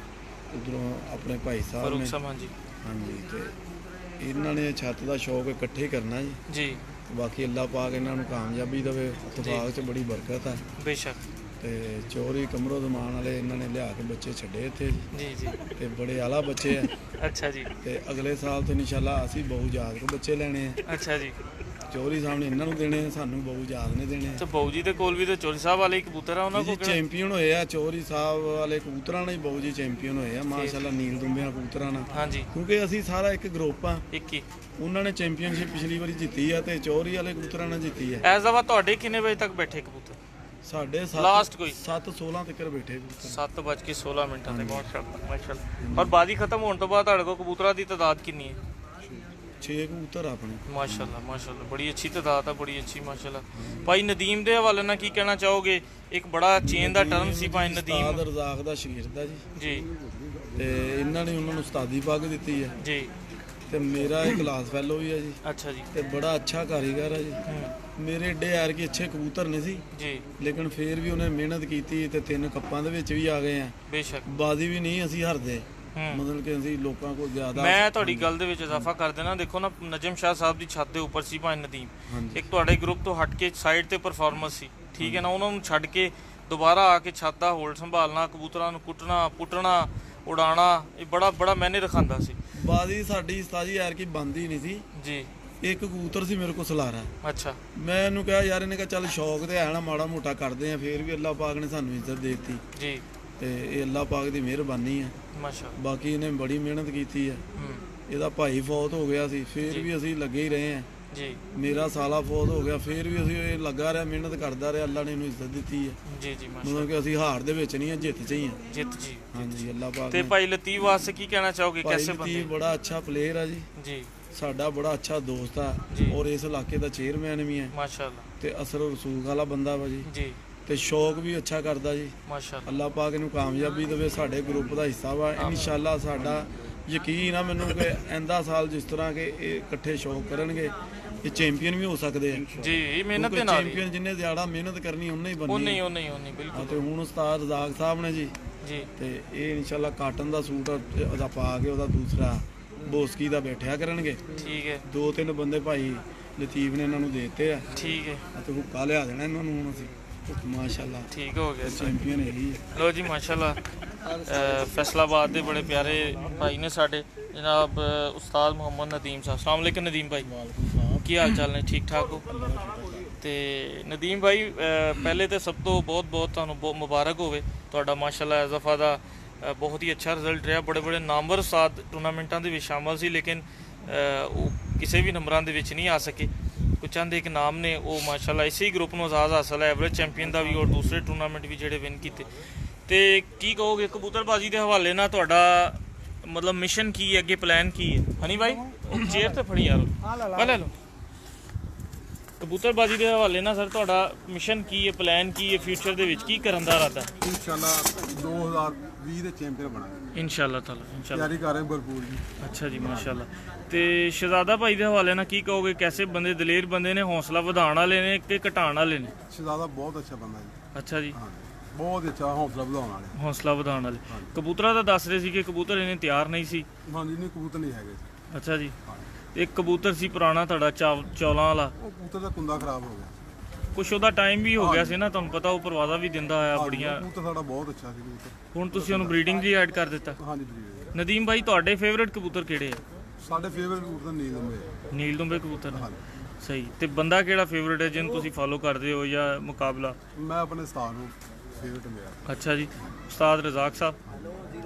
ਉਧਰੋਂ ਆਪਣੇ ਭਾਈ ਸਾਹਿਬ ਫਾਰੂਕ ਨੇ, ਸਾਹਿਬ। ਹਾਂਜੀ ਹਾਂਜੀ, ਤੇ ਇਹਨਾਂ ਨੇ ਛੱਤ ਦਾ ਸ਼ੌਕ ਇਕੱਠੇ ਕਰਨਾ ਜੀ। ਜੀ ਬਾਕੀ ਅੱਲਾਹ ਪਾਕ ਇਹਨਾਂ ਨੂੰ ਕਾਮਯਾਬੀ ਦੇਵੇ, ਇਤਫਾਕ 'ਚ ਬੜੀ ਬਰਕਤ ਹੈ। ਬੇਸ਼ੱਕ। ਤੇ ਚੋਰੀ ਕਮਰੋ ਦਮਾਨ ਵਾਲੇ ਇਹਨਾਂ ਨੇ ਲਿਆ ਕੇ ਬੱਚੇ ਛੱਡੇ ਇੱਥੇ ਜੀ ਜੀ ਤੇ ਬੜੇ ਆਲਾ ਬੱਚੇ ਆ। ਅੱਛਾ ਜੀ। ਤੇ ਅਗਲੇ ਸਾਲ ਤੋਂ ਇਨਸ਼ਾਅੱਲਾ ਅਸੀਂ ਬਹੁ ਜਾਤ ਕੋ ਬੱਚੇ ਲੈਣੇ ਆ। ਅੱਛਾ ਜੀ। ਚੋਰੀ ਸਾਹਮਣੇ ਇਹਨਾਂ ਨੂੰ ਦੇਣੇ ਆ, ਸਾਨੂੰ ਬਹੁ ਜਾਤ ਨੇ ਦੇਣੇ ਤੇ ਬਾਊ ਜੀ ਦੇ ਕੋਲ ਵੀ ਤੇ ਚੋਰੀ ਸਾਹਿਬ ਵਾਲੇ ਹੀ ਕਬੂਤਰ ਆ, ਉਹਨਾਂ ਜੀ ਕੋਲ ਚੈਂਪੀਅਨ ਹੋਏ ਆ। ਚੋਰੀ ਸਾਹਿਬ ਵਾਲੇ ਕਬੂਤਰਾਂ ਨਾਲ ਹੀ ਬਹੁ ਜੀ ਚੈਂਪੀਅਨ ਹੋਏ ਆ ਮਾਸ਼ਾਅੱਲਾ, ਨੀਲ ਦੁੰਬਿਆਂ ਕਬੂਤਰਾਂ ਨਾਲ। ਹਾਂਜੀ ਕਿਉਂਕਿ ਅਸੀਂ ਸਾਰਾ ਇੱਕ ਗਰੁੱਪ ਆ। ਇੱਕ ਹੀ ਉਹਨਾਂ ਨੇ ਚੈਂਪੀਅਨਸ਼ਿਪ ਪਿਛਲੀ ਵਾਰੀ ਜਿੱਤੀ ਆ ਤੇ ਚੋਰੀ ਵਾਲੇ ਕਬੂਤਰਾਂ ਨਾਲ ਜਿੱਤੀ ਆ। ਐਜ਼ ਦਫਾ ਤੁਹਾਡੇ ਕਿੰਨੇ ਵਜੇ ਤੱਕ ਬੈਠੇ ਕਬੂਤਰ? ਸਾਡੇ ਲਾਸਟ ਕੋਈ 7:16 ਤੱਕ ਬੈਠੇ ਕਬੂਤਰ। 7:16 ਤੇ ਮਾਸ਼ਾਅੱਲਾ। ਔਰ ਬਾਜ਼ੀ ਖਤਮ ਹੋਣ ਤੋਂ ਬਾਅਦ ਤੁਹਾਡੇ ਕੋਲ ਕਬੂਤਰਾਂ ਦੀ ਤਾਦਾਦ ਕਿੰਨੀ ਹੈ? 6 ਕਬੂਤਰ ਆਪਣੇ। ਮਾਸ਼ਾਅੱਲਾ ਮਾਸ਼ਾਅੱਲਾ, ਬੜੀ ਅੱਛੀ ਤਾਦਾਦ ਆ, ਬੜੀ ਅੱਛੀ ਮਾਸ਼ਾਅੱਲਾ। ਭਾਈ ਨਦੀਮ ਦੇ ਹਵਾਲੇ ਨਾਲ ਕੀ ਕਹਿਣਾ ਚਾਹੋਗੇ? ਇੱਕ ਬੜਾ ਚੇਨ ਦਾ ਟਰਮ ਸੀ ਭਾਈ ਨਦੀਮ। ਉਸਤਾਦ ਰਜ਼ਾਕ ਦਾ ਸ਼ਗਿਰਦ ਆ ਜੀ। ਜੀ ਤੇ ਇਹਨਾਂ ਨੇ ਉਹਨਾਂ ਨੂੰ ਉਸਤਾਦੀ ਪੱਗ ਦਿੱਤੀ ਹੈ ਜੀ। ਤੇ ਮੇਰਾ ਇਹ ਕਲਾਸ ਫੈਲੋ ਵੀ ਹੈ ਜੀ। ਅੱਛਾ ਜੀ। ਤੇ ਬੜਾ ਅੱਛਾ ਕਾਰੀਗਰ ਹੈ ਜੀ। ਮੇਰੇ ਏਡੇ ਯਾਰ ਕੀ ਅੱਛੇ ਕਬੂਤਰ ਨਹੀਂ ਸੀ ਜੀ, ਲੇਕਿਨ ਫੇਰ ਵੀ ਉਹਨੇ ਮਿਹਨਤ ਕੀਤੀ ਤੇ 3 ਕੱਪਾਂ ਦੇ ਵਿੱਚ ਵੀ ਆ ਗਏ ਆ। ਬੇਸ਼ੱਕ। ਬਾਜ਼ੀ ਵੀ ਨਹੀਂ ਅਸੀਂ ਹਾਰਦੇ, ਮਤਲਬ ਕਿ ਅਸੀਂ ਲੋਕਾਂ ਕੋਲ ਜ਼ਿਆਦਾ। ਮੈਂ ਤੁਹਾਡੀ ਗੱਲ ਦੇ ਵਿੱਚ ਇਜ਼ਾਫਾ ਕਰ ਦੇਣਾ। ਦੇਖੋ ਨਾ, ਨਜਮ ਸ਼ਾਹ ਸਾਹਿਬ ਦੀ ਛੱਤ ਦੇ ਉੱਪਰ ਸੀ ਭਾਈ ਨਦੀਮ। ਇੱਕ ਤੁਹਾਡੇ ਗਰੁੱਪ ਤੋਂ ਹਟ ਕੇ ਸਾਈਡ ਤੇ ਪਰਫਾਰਮੈਂਸ ਸੀ, ਠੀਕ ਹੈ ਨਾ। ਉਹਨਾਂ ਨੂੰ ਛੱਡ ਕੇ ਦੁਬਾਰਾ ਆ ਕੇ ਛੱਤ ਦਾ ਹੋਲਡ ਸੰਭਾਲਣਾ, ਕਬੂਤਰਾਂ ਨੂੰ ਕੁੱਟਣਾ ਪੁੱਟਣਾ ਉਡਾਉਣਾ, ਇਹ ਬੜਾ ਬੜਾ ਮੈਨੇ ਰਖਾਂਦਾ ਸੀ। ਬਾਜ਼ੀ ਸਾਡੀ ਉਸਤਾਦੀ ਯਾਰ ਕੀ ਬੰਦੀ ਨਹੀਂ ਸੀ ਜੀ। ਇੱਕ ਕਬੂਤਰ ਸੀ ਮੇਰੇ ਕੋਲ ਸਲਾਰਾ। ਅੱਛਾ। ਮੈਂ ਇਹਨੂੰ ਕਿਹਾ ਯਾਰ, ਇਹਨੇ ਕਿਹਾ ਚੱਲ ਸ਼ੌਕ ਤੇ ਹੈ ਨਾ, ਮਾੜਾ ਮੋਟਾ ਕਰਦੇ ਆ। ਫੇਰ ਵੀ ਅੱਲਾਹ ਪਾਕ ਨੇ ਸਾਨੂੰ ਇੱਜ਼ਤ ਦੇ ਦਿੱਤੀ ਜੀ। ਤੇ ਇਹ ਅੱਲਾਹ ਪਾਕ ਦੀ ਮਿਹਰਬਾਨੀ ਹੈ। ਮਾਸ਼ਾਅੱਲਾ। ਬਾਕੀ ਇਹਨੇ ਬੜੀ ਮਿਹਨਤ ਕੀਤੀ ਹੈ। ਇਹਦਾ ਭਾਈ ਫੌਤ ਹੋ ਗਿਆ ਸੀ, ਫੇਰ ਵੀ ਅਸੀਂ ਲੱਗੇ ਹੀ ਰਹੇ ਆ ਜੀ। ਮੇਰਾ ਸਾਲਾ ਫੌਤ ਹੋ ਗਿਆ, ਫੇਰ ਵੀ ਅਸੀਂ ਇਹ ਲੱਗਾ ਰਿਹਾ, ਮਿਹਨਤ ਕਰਦਾ ਰਿਹਾ। ਅੱਲਾਹ ਨੇ ਇਹਨੂੰ ਇੱਜ਼ਤ ਦਿੱਤੀ ਹੈ। ਜੀ ਜੀ ਮਾਸ਼ਾਅੱਲਾ। ਮਤਲਬ ਕਿ ਅਸੀਂ ਹਾਰ ਦੇ ਵਿੱਚ ਨਹੀਂ ਆ, ਜਿੱਤ 'ਚ ਹੀ ਆ। ਜਿੱਤ ਜੀ। ਹਾਂਜੀ ਅੱਲਾਹ ਪਾਕ ਤੇ ਭਾਈ ਲਤੀਫ ਵਾਸਤੇ ਕੀ ਕਹਿਣਾ ਚਾਹੋਗੇ? ਕੈਸੇ ਬੰਦੇ? ਲਤੀਫ ਬੜਾ ਅੱਛਾ ਪਲੇਅਰ ਆ ਜੀ। ਜੀ। ਸਾਡਾ ਬੜਾ ਅੱਛਾ ਦੋਸਤ ਆ ਔਰ ਇਸ ਇਲਾਕੇ ਦਾ ਚੇਅਰਮੈਨ ਵੀ ਹੈ ਮਾਸ਼ਾਅੱਲਾ। ਤੇ ਅਸਰ ਰਸੂਖ ਵਾਲਾ ਬੰਦਾ ਵਾ ਜੀ। ਜੀ। ਤੇ ਸ਼ੌਕ ਵੀ ਅੱਛਾ ਕਰਦਾ ਜੀ। ਮਾਸ਼ਾਅੱਲਾ। ਅੱਲਾਹ ਪਾਕ ਇਹਨੂੰ ਕਾਮਯਾਬੀ ਦੇਵੇ, ਸਾਡੇ ਗਰੁੱਪ ਦਾ ਹਿੱਸਾ ਵਾ ਇਨਸ਼ਾਅੱਲਾ। ਸਾਡਾ ਯਕੀਨ ਆ ਮੈਨੂੰ ਕਿ ਆਇੰਦਾ ਸਾਲ ਜਿਸ ਤਰ੍ਹਾਂ ਕਿ ਇਹ ਇਕੱਠੇ ਸ਼ੌਕ ਕਰਨਗੇ, ਇਹ ਚੈਂਪੀਅਨ ਵੀ ਹੋ ਸਕਦੇ ਆ ਜੀ। ਮਿਹਨਤ ਦੇ ਨਾਲ ਚੈਂਪੀਅਨ ਜਿੰਨੇ ਜ਼ਿਆਦਾ ਮਿਹਨਤ ਕਰਨੀ ਉਹਨੇ ਹੀ ਬਣਨੀ। ਉਹ ਨਹੀਂ ਬਿਲਕੁਲ। ਤੇ ਹੁਣ ਉਸਤਾਦ ਰਜ਼ਾਕ ਸਾਹਿਬ ਨੇ ਜੀ ਜੀ। ਤੇ ਇਹ ਇਨਸ਼ਾਅੱਲਾ ਕਾਟਨ ਦਾ ਸੂਟ ਉਹਦਾ ਪਾ ਕੇ ਉਹਦਾ ਦੂਸਰਾ ਬੋਸਕੀ ਦਾ ਬੈਠਿਆ ਕਰਨਗੇ। ਠੀਕ ਹੈ। 2-3 ਬੰਦੇ ਭਾਈ ਲਤੀਫ ਨੇ ਇਹਨਾਂ ਨੂੰ ਦੇ ਦਿੱਤੇ ਆ। ਠੀਕ ਹੈ। ਤੇ ਹੁੱਕਾ ਲਿਆ ਦੇਣਾ ਇਹਨਾਂ ਨੂੰ ਹੁਣ ਅਸੀਂ। ਮਾਸ਼ਾਅੱਲਾ ਠੀਕ ਹੋ ਗਿਆ। ਚੈਂਪੀਅਨ ਹੈ ਜੀ। ਲੋ ਜੀ ਮਾਸ਼ਾਅੱਲਾ। ਫੈਸਲਾਬਾਦ ਦੇ ਬੜੇ ਪਿਆਰੇ ਭਾਈ ਨੇ ਸਾਡੇ ਜਨਾਬ ਉਸਤਾਦ ਮੁਹੰਮਦ ਨਦੀਮ ਸਾਹਿਬ। अस्सलाम वालेकुम नदीम भाई, ਕੀ ਹਾਲ ਚਾਲ ਨੇ? ਠੀਕ ਠਾਕ ਹੋ? ਤੇ ਨਦੀਮ ਭਾਈ, ਪਹਿਲੇ ਤੇ ਸਭ ਤੋਂ ਬਹੁਤ ਬਹੁਤ ਤੁਹਾਨੂੰ ਮੁਬਾਰਕ ਹੋਵੇ। ਤੁਹਾਡਾ ਮਾਸ਼ਾਅੱਲਾ ਐਜ਼ਫਾ ਦਾ ਬਹੁਤ ਹੀ ਅੱਛਾ ਰਿਜ਼ਲਟ ਰਿਹਾ। ਬੜੇ ਬੜੇ ਨਾਮਵਰ ਉਸਤਾਦ ਟੂਰਨਾਮੈਂਟਾਂ ਦੇ ਵਿੱਚ ਸ਼ਾਮਲ ਸੀ, ਲੇਕਿਨ ਉਹ ਕਿਸੇ ਵੀ ਨੰਬਰਾਂ ਦੇ ਵਿੱਚ ਨਹੀਂ ਆ ਸਕੇ। ਕੁਝ ਚੰਦ ਇੱਕ ਨਾਮ ਨੇ ਉਹ ਮਾਸ਼ਾਅੱਲਾ ਇਸੇ ਹੀ ਗਰੁੱਪ ਨੂੰ ਆਜ਼ਾਦ ਹਾਸਲ ਹੈ, ਐਵਰੇਜ ਚੈਂਪੀਅਨ ਦਾ ਵੀ ਔਰ ਦੂਸਰੇ ਟੂਰਨਾਮੈਂਟ ਵੀ ਜਿਹੜੇ ਵਿਨ ਕੀਤੇ। ਤੇ ਕੀ ਕਹੋਗੇ ਕਬੂਤਰਬਾਜ਼ੀ ਦੇ ਹਵਾਲੇ ਨਾਲ ਤੁਹਾਡਾ ਮਤਲਬ ਮਿਸ਼ਨ ਕੀ ਹੈ, ਅੱਗੇ ਪਲਾਨ ਕੀ ਹੈ? ਹਨੀ ਭਾਈ ਉਹ ਚੇਅਰ ਤੇ ਫੜੀ ਯਾਰ, ਲੈ ਲਓ। ਕਬੂਤਰਬਾਜ਼ੀ ਦੇ ਹਵਾਲੇ ਨਾਲ ਸਰ ਤੁਹਾਡਾ ਮਿਸ਼ਨ ਕੀ ਹੈ, ਪਲਾਨ ਕੀ ਹੈ, ਫਿਊਚਰ ਦੇ ਵਿੱਚ ਕੀ ਕਰਨ ਦਾ ਇਰਾਦਾ? ਇਨਸ਼ਾਅੱਲਾ 2020 ਦੇ ਚੈਂਪੀਅਨ ਬਣਾਂਗੇ ਇਨਸ਼ਾਅੱਲਾ ਤਾਲਾ, ਇਨਸ਼ਾਅੱਲਾ ਤਿਆਰੀ ਕਰ ਰਹੇ ਭਰਪੂਰ ਜੀ। ਅੱਛਾ ਜੀ, ਮਾਸ਼ਾਅੱਲਾ। ਤੇ ਸ਼ਹਜ਼ਾਦਾ ਭਾਈ ਦੇ ਹਵਾਲੇ ਨਾਲ ਕੀ ਕਹੋਗੇ? ਕੈਸੇ ਬੰਦੇ, ਦਲੇਰ ਬੰਦੇ ਨੇ, ਹੌਸਲਾ ਵਧਾਉਣ ਵਾਲੇ ਨੇ ਕਿ ਘਟਾਉਣ ਵਾਲੇ ਨੇ? ਸ਼ਹਜ਼ਾਦਾ ਬਹੁਤ ਅੱਛਾ ਬੰਦਾ ਜੀ। ਅੱਛਾ ਜੀ, ਹਾਂ ਬਹੁਤ ਅੱਛਾ, ਹੌਸਲਾ ਵਧਾਉਣ ਵਾਲੇ। ਹੌਸਲਾ ਵਧਾਉਣ ਵਾਲੇ। ਕਬੂਤਰਾਂ ਦਾ ਦੱਸ ਰਹੇ ਸੀ ਕਿ ਕਬੂਤਰ ਇਹਨੇ ਤਿਆਰ ਨਹੀਂ ਸੀ। ਹਾਂਜੀ ਨਹੀਂ ਕਬੂਤਰ ਨਹੀਂ ਹੈਗੇ ਸੀ। ਅੱਛਾ ਜੀ, ਇੱਕ ਕਬੂਤਰ ਸੀ ਪੁਰਾਣਾ ਤੁਹਾਡਾ ਚੌਲਾਂ ਵਾਲਾ, ਉਹ ਕਬੂਤਰ ਦਾ ਕੁੰਦਾ ਖਰਾਬ ਹੋ ਗਿਆ। ਕੁਛ ਉਹਦਾ ਟਾਈਮ ਵੀ ਹੋ ਗਿਆ ਸੀ ਨਾ, ਤੁਹਾਨੂੰ ਪਤਾ ਉਹ ਪਰਵਾਜ਼ਾ ਵੀ ਦਿੰਦਾ ਆਇਆ ਬੜੀਆਂ। ਕਬੂਤਰ ਸਾਡਾ ਬਹੁਤ ਅੱਛਾ ਸੀ ਕਬੂਤਰ। ਹੁਣ ਤੁਸੀਂ ਉਹਨੂੰ ਬਰੀਡਿੰਗ ਲਈ ਐਡ ਕਰ ਦਿੱਤਾ। ਹਾਂਜੀ ਜੀ। ਨਦੀਮ ਭਾਈ ਤੁਹਾਡੇ ਫੇਵਰਿਟ ਕਬੂਤਰ ਕਿਹੜੇ ਆ? ਸਾਡੇ ਫੇਵਰਿਟ ਕਬੂਤਰ ਨੀਲ ਦੁੰਬੇ ਹੈ। ਨੀਲ ਦੁੰਬੇ ਕਬੂਤਰ ਨੇ। ਹਾਂਜੀ। ਸਹੀ। ਤੇ ਬੰਦਾ ਕਿਹੜਾ ਫੇਵਰਿਟ ਹੈ ਜਿਹਨੂੰ ਤੁਸੀਂ ਫਾਲੋ ਕਰਦੇ ਹੋ ਜਾਂ ਮੁਕਾਬਲਾ? ਮੈਂ ਆਪਣੇ ਸਥਾਨ ਨੂੰ ਫੇਵਰਿਟ ਮੇਰਾ। ਅੱਛਾ ਜੀ, ਉਸਤਾਦ ਰਜ਼ਾਕ ਸਾਹਿਬ।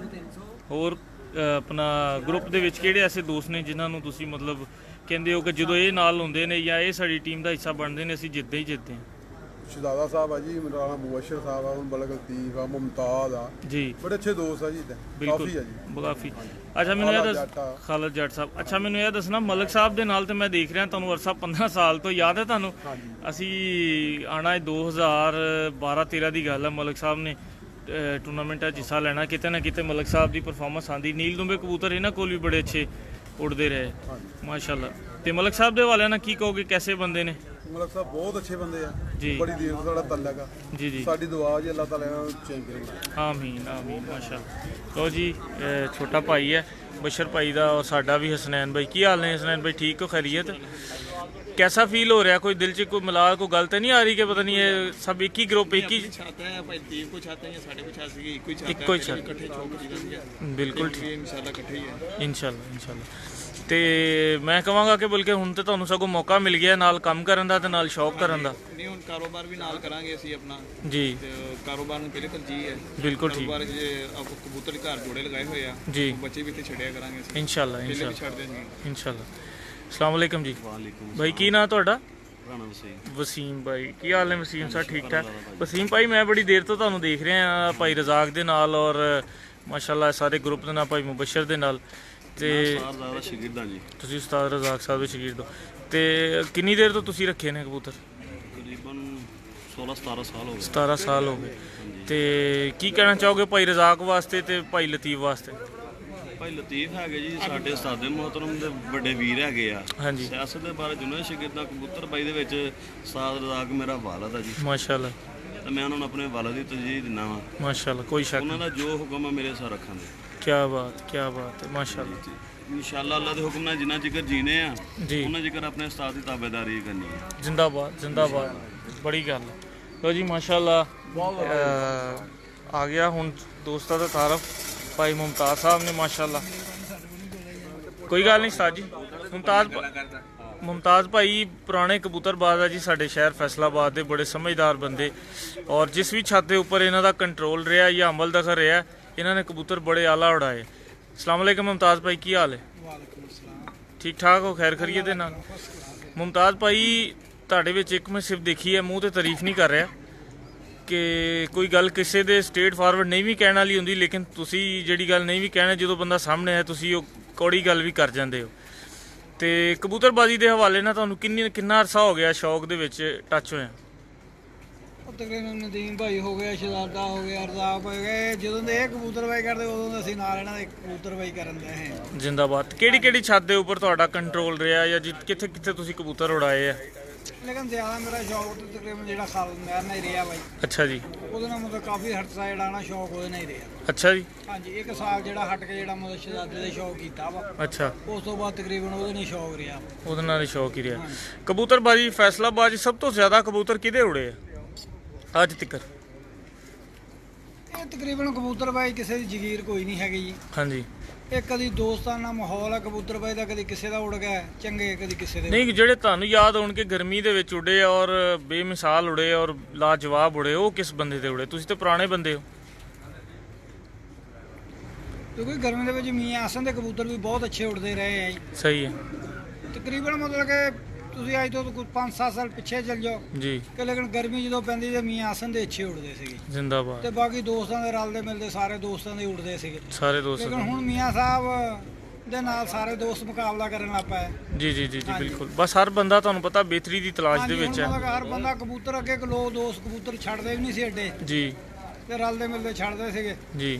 ਹੋਰ ਆਪਣਾ ਗਰੁੱਪ ਦੇ ਵਿੱਚ ਕਿਹੜੇ ਐਸੇ ਦੋਸਤ ਨੇ ਜਿਨ੍ਹਾਂ ਨੂੰ ਤੁਸੀਂ ਮਤਲਬ ਕਹਿੰਦੇ ਹੋ ਕਿ ਜਦੋਂ ਇਹ ਨਾਲ ਹੁੰਦੇ ਨੇ ਜਾਂ ਇਹ ਸਾਡੀ ਟੀਮ ਦਾ ਹਿੱਸਾ ਬਣਦੇ ਨੇ ਅਸੀਂ ਜਿੱਤਦੇ ਹੀ ਜਿੱਤਦੇ ਹਾਂ? ਸ਼ਹਜ਼ਾਦਾ ਸਾਹਿਬ ਆ ਜੀ, ਮਰਾਣਾ ਮੁਬਸ਼ਰ ਸਾਹਿਬ ਆ, ਬਲਕ ਲਤੀਫ ਆ, ਮੁਮਤਾਜ਼ ਆ ਜੀ, ਬੜੇ ਅੱਛੇ ਦੋਸਤ ਆ ਜੀ। ਕਾਫੀ ਆ ਜੀ, ਕਾਫੀ। ਅੱਛਾ ਮੈਨੂੰ ਇਹ ਦੱਸ, ਖਾਲਦ ਜੱਟ ਸਾਹਿਬ। ਅੱਛਾ ਮੈਨੂੰ ਇਹ ਦੱਸਣਾ, ਮਲਕ ਸਾਹਿਬ ਦੇ ਨਾਲ ਤੇ ਮੈਂ ਦੇਖ ਰਿਹਾ ਤੁਹਾਨੂੰ ਅਰਸਾ 15 ਸਾਲ ਤੋਂ ਯਾਦ ਹੈ ਤੁਹਾਨੂੰ? ਅਸੀਂ ਆਣਾ 2012-13 ਦੀ ਗੱਲ ਹੈ, ਮਲਕ ਸਾਹਿਬ ਨੇ ਟੂਰਨਾਮੈਂਟਾਂ 'ਚ ਹਿੱਸਾ ਲੈਣਾ। ਕਿਤੇ ਨਾ ਕਿਤੇ ਮਲਕ ਸਾਹਿਬ ਦੀ ਪਰਫਾਰਮੈਂਸ ਆਂਦੀ। ਨੀਲ ਦੁੰਬੇ ਕਬੂਤਰ ਇਹਨਾਂ ਕੋਲ ਵੀ ਬੜੇ ਅੱਛੇ ਉੜਦੇ ਰਹੇ ਮਾਸ਼ਾਅੱਲਾ। ਤੇ ਮਲਕ ਸਾਹਿਬ ਦੇ ਹਵਾਲੇ ਨਾਲ ਕੀ ਕਹੋਗੇ, ਕੈਸੇ ਬੰਦੇ ਨੇ? ਮਲਕ ਸਾਹਿਬ ਬਹੁਤ ਅੱਛੇ ਬੰਦੇ ਆ ਜੀ, ਬੜੀ ਦੇਰ ਤੋਂ ਸਾਡਾ ਤਾਲੁਕ ਆ ਜੀ ਜੀ। ਸਾਡੀ ਦੁਆ ਜੀ ਅੱਲਾਹ ਤਾਲਾ ਨੂੰ ਚੈਂਪੀਅਨ ਬਣਾਏ। ਆਮੀਨ ਆਮੀਨ ਮਾਸ਼ਾਅੱਲਾ। ਲੋ ਜੀ, ਛੋਟਾ ਭਾਈ ਹੈ ਬਸ਼ਰ ਭਾਈ ਦਾ ਔਰ ਸਾਡਾ ਵੀ ਹਸਨੈਨ ਭਾਈ। ਕੀ ਹਾਲ ਨੇ ਹਸਨੈਨ ਭਾਈ? ਠੀਕ ਹੋ, ਖੈਰੀਅਤ? कैसा फील हो रहा है? कोई दिल से कोई मिला कोई गल तो नहीं आ रही कि पता नहीं ये सब एक ही ग्रुप एक ही चाहता है भाई टीम को चाहते हैं साढ़े को चाहते हैं एक ही ਇੱਕੋ ਹੀ चाहता है इकट्ठे चौक जीतेंगे बिल्कुल ठीक इंशाल्लाह इकट्ठे ही है इंशाल्लाह इंशाल्लाह। ਤੇ ਮੈਂ ਕਹਾਂਗਾ ਕਿ ਬਲਕਿ ਹੁਣ ਤੇ ਤੁਹਾਨੂੰ ਸਗੋਂ ਮੌਕਾ ਮਿਲ ਗਿਆ ਨਾਲ ਕੰਮ ਕਰਨ ਦਾ ਤੇ ਨਾਲ ਸ਼ੌਕ ਕਰਨ ਦਾ। ਨਹੀਂ ਹੁਣ ਕਾਰੋਬਾਰ ਵੀ ਨਾਲ ਕਰਾਂਗੇ ਅਸੀਂ ਆਪਣਾ ਜੀ, ਤੇ ਕਾਰੋਬਾਰ ਨੂੰ ਪਹਿਲੇ ਤਰਜੀਹ ਹੈ। ਬਿਲਕੁਲ ਠੀਕ। ਕਾਰੋਬਾਰ ਜੇ ਆਪ ਕਬੂਤਰ ਘਰ ਜੋੜੇ ਲਗਾਏ ਹੋਏ ਆ ਜੀ, ਉਹ ਬੱਚੇ ਵੀ ਇੱਥੇ ਛੱਡਿਆ ਕਰਾਂਗੇ ਅਸੀਂ ਇਨਸ਼ਾਅੱਲਾ ਪਹਿਲੇ ਵੀ ਇਨਸ਼ਾਅੱਲਾ ਛੱਡ ਦੇਣਗੇ ਇਨਸ਼ਾਅੱਲਾ। ਅਸਲਾਮ ਵਾਲੇਕਮ ਜੀ। ਵਾਲੇਕੁਮ ਭਾਈ ਕੀ ਨਾਂ ਤੁਹਾਡਾ? ਰਾਣਾ ਵਸੀਮ। ਵਸੀਮ ਭਾਈ, ਕੀ ਹਾਲ ਹੈ ਵਸੀਮ ਸਾਹਿਬ? ਠੀਕ ਠਾਕ। ਵਸੀਮ ਭਾਈ ਮੈਂ ਬੜੀ ਦੇਰ ਤੋਂ ਤੁਹਾਨੂੰ ਦੇਖ ਰਿਹਾ ਹਾਂ ਭਾਈ ਰਜ਼ਾਕ ਦੇ ਨਾਲ ਔਰ ਮਾਸ਼ਾਅੱਲਾ ਸਾਰੇ ਗਰੁੱਪ ਦੇ ਨਾਲ, ਭਾਈ ਮੁਬਸ਼ਰ ਦੇ ਨਾਲ। ਤੇ ਸਾਰਾ ਸ਼ਾਗਿਰਦਾਂ ਜੀ। ਤੁਸੀਂ ਉਸਤਾਦ ਰਜ਼ਾਕ ਸਾਹਿਬ ਦੇ ਸ਼ਾਗਿਰਦ ਹੋ। ਤੇ ਕਿੰਨੀ ਦੇਰ ਤੋਂ ਤੁਸੀਂ ਰੱਖੇ ਨੇ ਕਬੂਤਰ? ਤਕਰੀਬਨ 16-17 ਸਾਲ ਹੋ ਗਏ। 17 ਸਾਲ ਹੋ ਗਏ। ਤੇ ਕੀ ਕਹਿਣਾ ਚਾਹੋਗੇ ਭਾਈ ਰਜ਼ਾਕ ਵਾਸਤੇ ਤੇ ਭਾਈ ਲਤੀਫ ਵਾਸਤੇ? ਭਾਈ ਲਤੀਫ ਹੈਗੇ ਜੀ ਸਾਡੇ ਉਸਤਾਦੇ ਮੁਹਤਰਮ ਦੇ ਵੱਡੇ ਵੀਰ ਹੈਗੇ ਆ। ਹਾਂਜੀ, ਸਿਆਸਤ ਦੇ ਬਾਰੇ ਜੁਨੇ ਸ਼ਾਗਿਰਦਾਂ ਕਬੂਤਰ ਬਾਈ ਦੇ ਵਿੱਚ ਉਸਤਾਦ ਰਜ਼ਾਕ ਮੇਰਾ ਵਾਲਦ ਆ ਜੀ। ਮਾਸ਼ਾਅੱਲਾ ਤੇ ਮੈਂ ਉਹਨਾਂ ਨੂੰ ਆਪਣੇ ਵਾਲਦ ਦੀ ਤਰਜੀਹ ਦਿੰਦਾ ਵਾਂ। ਮਾਸ਼ਾਅੱਲਾ, ਕੋਈ ਸ਼ੱਕ ਉਹਨਾਂ ਨਹੀਂ। ਦਾ ਜੋ ਹੁਕਮ ਆ ਮੇਰੇ ਸਾਹ ਰੱਖਾਂਗੇ। ਕੀ ਬਾਤ ਹੈ ਮਾਸ਼ਾਅੱਲਾ। ਇਨਸ਼ਾਅੱਲਾ ਅੱਲਾ ਦੇ ਹੁਕਮ ਨਾਲ ਜਿੰਨਾ ਜ਼ਿਕਰ ਜੀਨੇ ਆ ਜੀ, ਉਹਨਾਂ ਜ਼ਿਕਰ ਆਪਣੇ ਉਸਤਾਦ ਦੀ ਤਾਬੇਦਾਰੀ ਕਰਨੀ ਹੈ। ਜਿੰਦਾਬਾਦ ਜਿੰਦਾਬਾਦ, ਬੜੀ ਗੱਲ ਹੈ। ਲੋ ਜੀ ਮਾਸ਼ਾਅੱਲਾ ਆ ਗਿਆ ਹੁਣ ਦੋਸਤਾਂ ਦਾ ਤਾਰਫ ਭਾਈ ਮੁਮਤਾਜ਼ ਸਾਹਿਬ ਨੇ ਮਾਸ਼ਾਅੱਲਾ। ਕੋਈ ਗੱਲ ਨਹੀਂ ਉਸਤਾਦ ਜੀ। ਮੁਮਤਾਜ਼ ਭਾਈ ਪੁਰਾਣੇ ਕਬੂਤਰਬਾਜ਼ ਆ ਜੀ ਸਾਡੇ ਸ਼ਹਿਰ ਫੈਸਲਾਬਾਦ ਦੇ, ਬੜੇ ਸਮਝਦਾਰ ਬੰਦੇ ਔਰ ਜਿਸ ਵੀ ਛੱਤ ਦੇ ਉੱਪਰ ਇਹਨਾਂ ਦਾ ਕੰਟਰੋਲ ਰਿਹਾ ਜਾਂ ਅਮਲ ਦਖਲ ਰਿਹਾ ਇਹਨਾਂ ਨੇ ਕਬੂਤਰ ਬੜੇ ਆਲਾ ਉਡਾਏ। ਅਸਲਾਮ ਵਾਲੇਕਮ ਮੁਮਤਾਜ਼ ਭਾਈ, ਕੀ ਹਾਲ ਹੈ? ਠੀਕ ਠਾਕ ਹੋ, ਖੈਰ ਖਰੀਏ ਦੇ ਨਾਲ? ਮੁਮਤਾਜ਼ ਭਾਈ ਤੁਹਾਡੇ ਵਿੱਚ ਇੱਕ ਮੈਂ ਸਿਰਫ ਦੇਖੀ ਹੈ, ਮੂੰਹ ਤੇ ਤਾਰੀਫ ਨਹੀਂ ਕਰ ਰਿਹਾ ਕਿ ਕੋਈ ਗੱਲ ਕਿਸੇ ਦੇ ਸਟੇਟ ਫਾਰਵਰਡ ਨਹੀਂ ਵੀ ਕਹਿਣ ਵਾਲੀ ਹੁੰਦੀ, ਲੇਕਿਨ ਤੁਸੀਂ ਜਿਹੜੀ ਗੱਲ ਨਹੀਂ ਵੀ ਕਹਿਣਾ ਜਦੋਂ ਬੰਦਾ ਸਾਹਮਣੇ ਹੈ ਤੁਸੀਂ ਉਹ ਕੌੜੀ ਗੱਲ ਵੀ ਕਰ ਜਾਂਦੇ ਹੋ। ਤੇ ਕਬੂਤਰਬਾਜ਼ੀ ਦੇ ਹਵਾਲੇ ਨਾਲ ਤੁਹਾਨੂੰ ਕਿੰਨਾ ਅਰਸਾ ਹੋ ਗਿਆ ਸ਼ੌਕ ਦੇ ਵਿੱਚ ਟੱਚ ਹੋਇਆ? ਤਕਰੀਬਨ ਨਦੀਮ ਭਾਈ ਹੋ ਗਿਆ, ਸ਼ਹਜ਼ਾਦਾ ਹੋ ਗਿਆ, ਰਜ਼ਾਕ ਹੋ ਗਏ। ਜਦੋਂ ਦੇ ਇਹ ਕਬੂਤਰਬਾਈ ਕਰਦੇ ਉਦੋਂ ਦੇ ਅਸੀਂ ਨਾਲ ਇਹਨਾਂ ਦੇ ਕਬੂਤਰਬਾਈ ਕਰਨ ਦੇ ਹਾਂ। ਜਿੰਦਾਬਾਦ। ਕਿਹੜੀ ਛੱਤ ਦੇ ਉੱਪਰ ਤੁਹਾਡਾ ਕੰਟਰੋਲ ਰਿਹਾ ਜਾਂ ਕਿੱਥੇ ਤੁਸੀਂ ਕਬੂਤਰ ਉਡਾਏ ਆ? ਲੇਕਿਨ ਜ਼ਿਆਦਾ ਮੇਰਾ ਸ਼ੌਕ ਤਾਂ ਤਕਰੀਬਨ ਜਿਹੜਾ ਖਾਲਦ ਮਹਿਰ ਨਾਲ ਹੀ ਰਿਹਾ ਬਾਈ। ਅੱਛਾ ਜੀ। ਉਹਦੇ ਨਾਲ ਮਤਲਬ ਕਾਫੀ ਹਟਸਾ ਜਿਹੜਾ ਨਾ ਸ਼ੌਕ ਉਹਦੇ ਨਾਲ ਹੀ ਰਿਹਾ। ਅੱਛਾ ਜੀ। ਹਾਂਜੀ, ਇੱਕ ਸਾਲ ਜਿਹੜਾ ਹਟ ਕੇ ਜਿਹੜਾ ਮਤਲਬ ਸ਼ਹਜ਼ਾਦੇ ਦੇ ਸ਼ੌਕ ਕੀਤਾ ਵਾ, ਅੱਛਾ, ਉਸ ਤੋਂ ਬਾਅਦ ਤਕਰੀਬਨ ਉਹਦੇ ਨਾਲ ਸ਼ੌਕ ਰਿਹਾ। ਉਹਦੇ ਨਾਲ ਹੀ ਸ਼ੌਕ ਹੀ ਰਿਹਾ। ਕਬੂਤਰਬਾਜ਼ੀ ਫੈਸਲਾਬਾਦ ਸਭ ਤੋਂ ਜ਼ਿਆਦਾ ਕਬੂਤਰ ਕਿਹਦੇ ਉੜੇ ਆ ਅੱਜ ਤੱਕ? ਇਹ ਤਕਰੀਬਨ ਕਬੂਤਰਬਾਈ ਕਿਸੇ ਦੀ ਜ਼ਗੀਰ ਕੋਈ ਨਹੀਂ ਹੈਗੀ ਜੀ। ਹਾਂਜੀ। ਇਹ ਕਦੀ ਦੋਸਤਾਨਾ ਮਾਹੌਲ ਆ ਕਬੂਤਰਬਾਈ ਦਾ, ਕਦੀ ਕਿਸੇ ਦਾ ਉੜ ਗਿਆ ਚੰਗੇ, ਕਦੀ ਕਿਸੇ ਦੇ। ਨਹੀਂ, ਜਿਹੜੇ ਤੁਹਾਨੂੰ ਯਾਦ ਹੋਣਗੇ ਗਰਮੀ ਦੇ ਵਿੱਚ ਉੜੇ ਔਰ ਬੇਮਿਸਾਲ ਉੜੇ ਔਰ ਲਾਜਵਾਬ ਉੜੇ, ਉਹ ਕਿਸ ਬੰਦੇ ਦੇ ਉੜੇ? ਤੁਸੀਂ ਤਾਂ ਪੁਰਾਣੇ ਬੰਦੇ ਹੋ। ਕਿਉਂਕਿ ਗਰਮੀ ਦੇ ਵਿੱਚ ਮੀਂਹ ਆਸਣ ਦੇ ਕਬੂਤਰ ਵੀ ਬਹੁਤ ਅੱਛੇ ਉੱਡਦੇ ਰਹੇ ਆ ਜੀ। ਸਹੀ ਹੈ ਤਕਰੀਬਨ ਮਤਲਬ ਕਿ ਤੁਸੀਂ ਅੱਜ ਤੋਂ ਕੁਝ 5-7 ਸਾਲ ਪਿੱਛੇ ਚੱਲ ਜਾਓ ਜੀ। ਕਿ ਲੇਕਿਨ ਗਰਮੀ ਜਦੋਂ ਪੈਂਦੀ ਤੇ ਮੀਂਹ ਆਸਣ ਦੇ ਅੱਛੇ ਉੱਡਦੇ ਸੀਗੇ ਜ਼ਿੰਦਾਬਾਦ। ਤੇ ਬਾਕੀ ਦੋਸਤਾਂ ਦੇ ਰਲਦੇ ਮਿਲਦੇ ਸਾਰੇ ਦੋਸਤਾਂ ਦੇ ਉੱਡਦੇ ਸੀਗੇ। ਸਾਰੇ ਦੋਸਤ ਲੇਕਿਨ ਹੁਣ ਮੀਆਂ ਸਾਹਿਬ ਦੇ ਨਾਲ ਸਾਰੇ ਦੋਸਤ ਮੁਕਾਬਲਾ ਕਰਨ ਲੱਗ ਪਏ। ਜੀ ਜੀ ਜੀ ਜੀ ਬਿਲਕੁਲ। ਬਸ ਹਰ ਬੰਦਾ ਤੁਹਾਨੂੰ ਪਤਾ ਬਿਹਤਰੀ ਦੀ ਤਲਾਸ਼ ਦੇ ਵਿੱਚ ਹੈ। ਹਰ ਬੰਦਾ ਕਬੂਤਰ ਅੱਗੇ ਕਿਲੋ ਦੋਸਤ ਕਬੂਤਰ ਛੱਡਦੇ ਵੀ ਨਹੀਂ ਸੀ ਅੱਡੇ ਜੀ ਤੇ ਰਲਦੇ ਮਿਲਦੇ ਛੱਡਦੇ ਸੀਗੇ। ਜੀ।